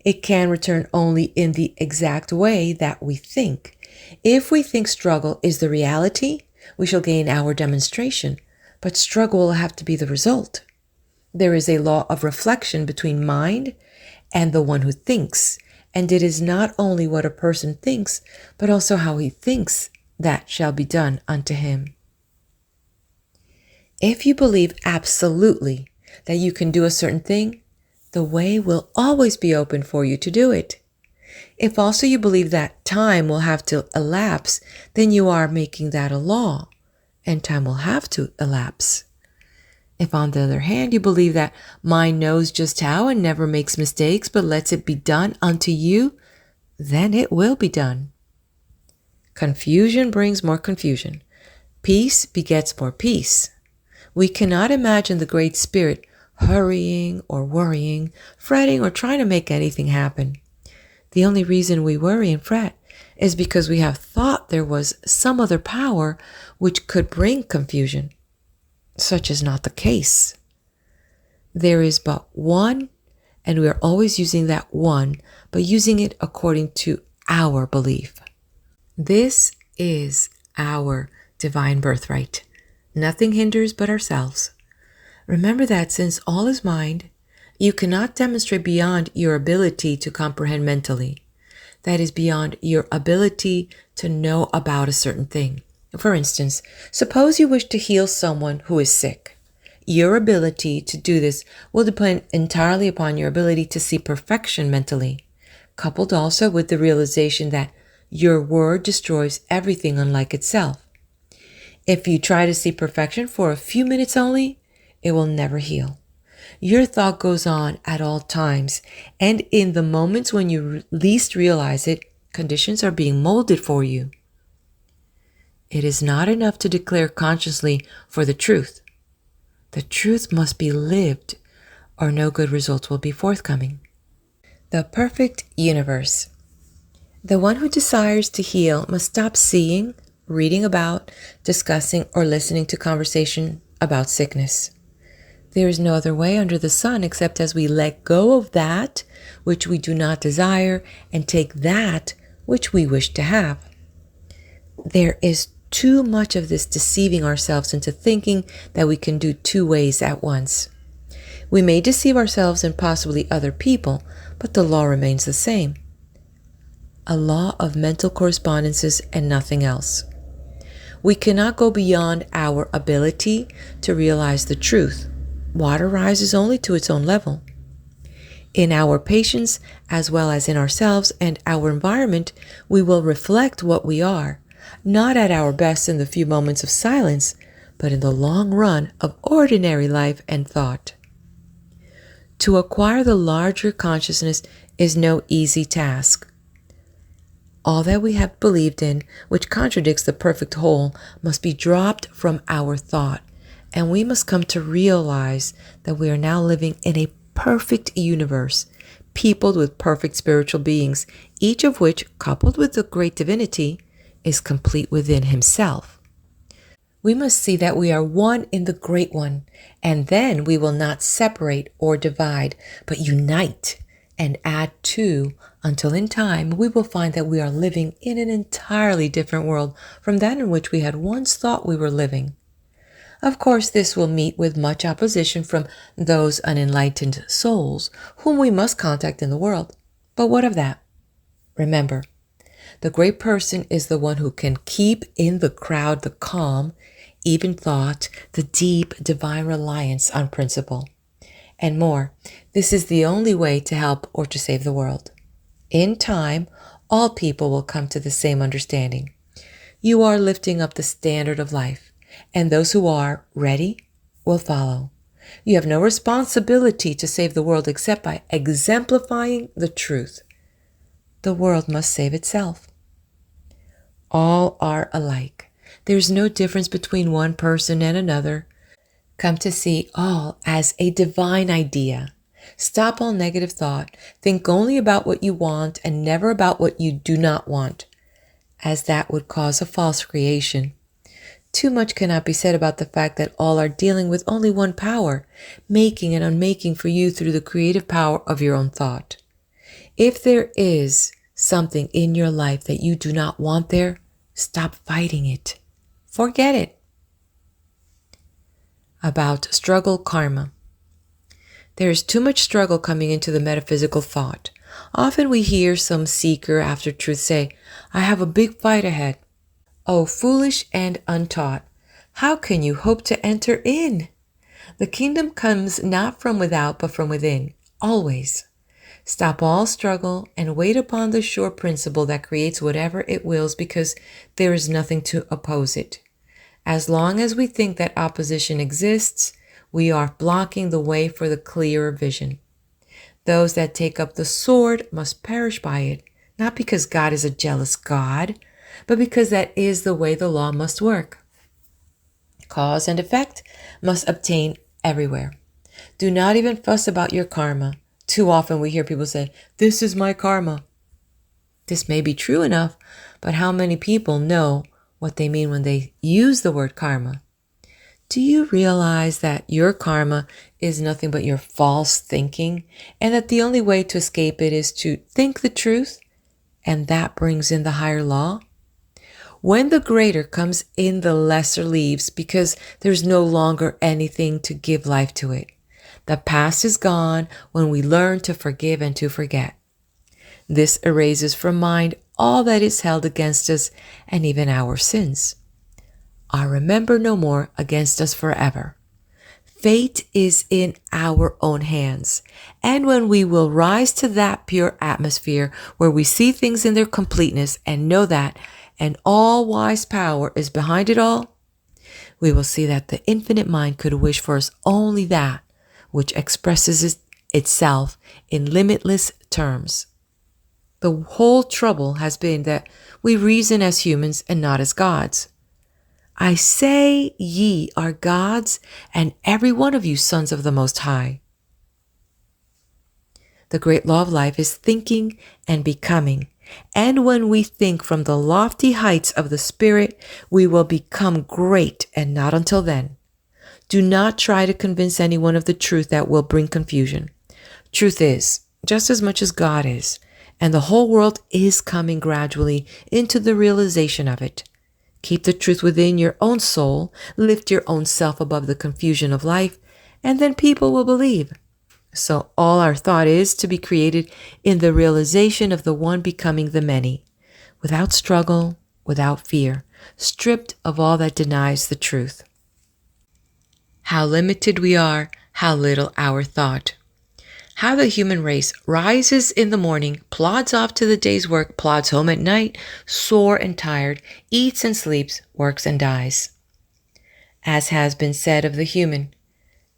It can return only in the exact way that we think. If we think struggle is the reality, we shall gain our demonstration, but struggle will have to be the result. There is a law of reflection between mind and the one who thinks, and it is not only what a person thinks, but also how he thinks that shall be done unto him. If you believe absolutely that you can do a certain thing, the way will always be open for you to do it. If also you believe that time will have to elapse, then you are making that a law, and time will have to elapse. If, on the other hand, you believe that mind knows just how and never makes mistakes, but lets it be done unto you, then it will be done. Confusion brings more confusion. Peace begets more peace. We cannot imagine the Great Spirit hurrying or worrying, fretting or trying to make anything happen. The only reason we worry and fret is because we have thought there was some other power which could bring confusion. Such is not the case. There is but one, and we are always using that one, but using it according to our belief. This is our divine birthright. Nothing hinders but ourselves. Remember that since all is mind, you cannot demonstrate beyond your ability to comprehend mentally. That is beyond your ability to know about a certain thing. For instance, suppose you wish to heal someone who is sick. Your ability to do this will depend entirely upon your ability to see perfection mentally, coupled also with the realization that your word destroys everything unlike itself. If you try to see perfection for a few minutes only, it will never heal. Your thought goes on at all times, and in the moments when you least realize it, conditions are being molded for you. It is not enough to declare consciously for the truth. The truth must be lived, or no good results will be forthcoming. The perfect universe. The one who desires to heal must stop seeing, reading about, discussing, or listening to conversation about sickness. There is no other way under the sun except as we let go of that which we do not desire and take that which we wish to have. There is too much of this deceiving ourselves into thinking that we can do two ways at once. We may deceive ourselves and possibly other people, but the law remains the same. A law of mental correspondences and nothing else. We cannot go beyond our ability to realize the truth. Water rises only to its own level. In our patients, as well as in ourselves and our environment, we will reflect what we are, not at our best in the few moments of silence, but in the long run of ordinary life and thought. To acquire the larger consciousness is no easy task. All that we have believed in, which contradicts the perfect whole, must be dropped from our thought, and we must come to realize that we are now living in a perfect universe, peopled with perfect spiritual beings, each of which, coupled with the great divinity, is complete within himself. We must see that we are one in the Great One, and then we will not separate or divide, but unite and add to, until in time we will find that we are living in an entirely different world from that in which we had once thought we were living. Of course, this will meet with much opposition from those unenlightened souls whom we must contact in the world. But what of that? Remember, the great person is the one who can keep in the crowd the calm, even thought, the deep divine reliance on principle. And more, this is the only way to help or to save the world. In time, all people will come to the same understanding. You are lifting up the standard of life, and those who are ready will follow. You have no responsibility to save the world except by exemplifying the truth. The world must save itself. All are alike. There is no difference between one person and another. Come to see all as a divine idea. Stop all negative thought. Think only about what you want and never about what you do not want, as that would cause a false creation. Too much cannot be said about the fact that all are dealing with only one power, making and unmaking for you through the creative power of your own thought. If there is something in your life that you do not want there, stop fighting it. Forget it. About struggle karma. There is too much struggle coming into the metaphysical thought. Often we hear some seeker after truth say, "I have a big fight ahead." Oh, foolish and untaught, how can you hope to enter in? The kingdom comes not from without, but from within, always. Stop all struggle and wait upon the sure principle that creates whatever it wills, because there is nothing to oppose it. As long as we think that opposition exists, we are blocking the way for the clearer vision. Those that take up the sword must perish by it, not because God is a jealous God, but because that is the way the law must work. Cause and effect must obtain everywhere. Do not even fuss about your karma. Too often we hear people say, "This is my karma." This may be true enough, but how many people know what they mean when they use the word karma? Do you realize that your karma is nothing but your false thinking, and that the only way to escape it is to think the truth, and that brings in the higher law? When the greater comes in, the lesser leaves, because there's no longer anything to give life to it. The past is gone when we learn to forgive and to forget. This erases from mind all that is held against us and even our sins. Are remembered no more against us forever. Fate is in our own hands, and when we will rise to that pure atmosphere where we see things in their completeness and know that an all-wise power is behind it all, we will see that the infinite mind could wish for us only that which expresses itself in limitless terms. The whole trouble has been that we reason as humans and not as gods. I say ye are gods, and every one of you sons of the Most High. The great law of life is thinking and becoming, and when we think from the lofty heights of the spirit, we will become great, and not until then. Do not try to convince anyone of the truth that will bring confusion. Truth is, just as much as God is, and the whole world is coming gradually into the realization of it. Keep the truth within your own soul, lift your own self above the confusion of life, and then people will believe. So all our thought is to be created in the realization of the one becoming the many, without struggle, without fear, stripped of all that denies the truth. How limited we are, how little our thought. How the human race rises in the morning, plods off to the day's work, plods home at night, sore and tired, eats and sleeps, works and dies. As has been said of the human,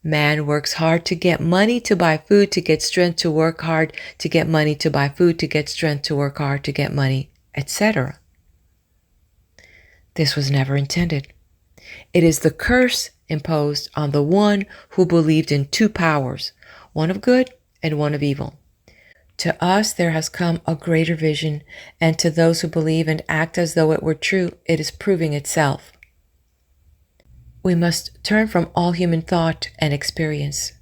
man works hard to get money to buy food, to get strength to work hard, to get money to buy food, to get strength to work hard, to get money, etc. This was never intended. It is the curse imposed on the one who believed in two powers, one of good and one of evil. To us there has come a greater vision, and to those who believe and act as though it were true, it is proving itself. We must turn from all human thought and experience.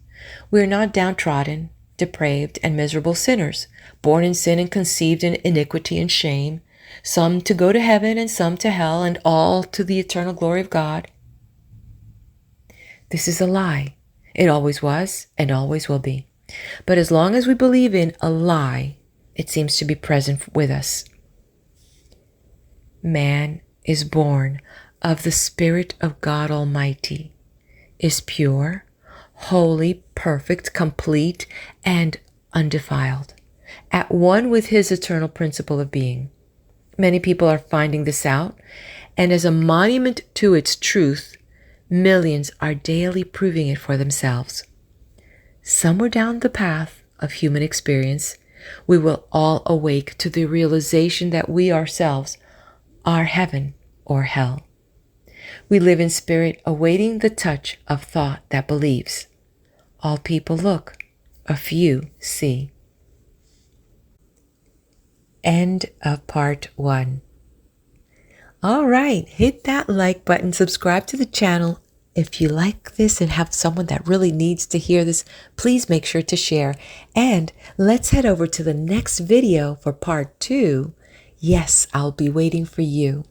We are not downtrodden, depraved, and miserable sinners, born in sin and conceived in iniquity and shame, some to go to heaven and some to hell, and all to the eternal glory of God. This is a lie. It always was and always will be. But as long as we believe in a lie, it seems to be present with us. Man is born of the Spirit of God Almighty, is pure, holy, perfect, complete, and undefiled, at one with his eternal principle of being. Many people are finding this out, and as a monument to its truth, millions are daily proving it for themselves. Somewhere down the path of human experience, we will all awake to the realization that we ourselves are heaven or hell. We live in spirit, awaiting the touch of thought that believes. All people look, a few see. End of part 1. All right, hit that like button, subscribe to the channel. If you like this and have someone that really needs to hear this, please make sure to share. And let's head over to the next video for part 2. Yes, I'll be waiting for you.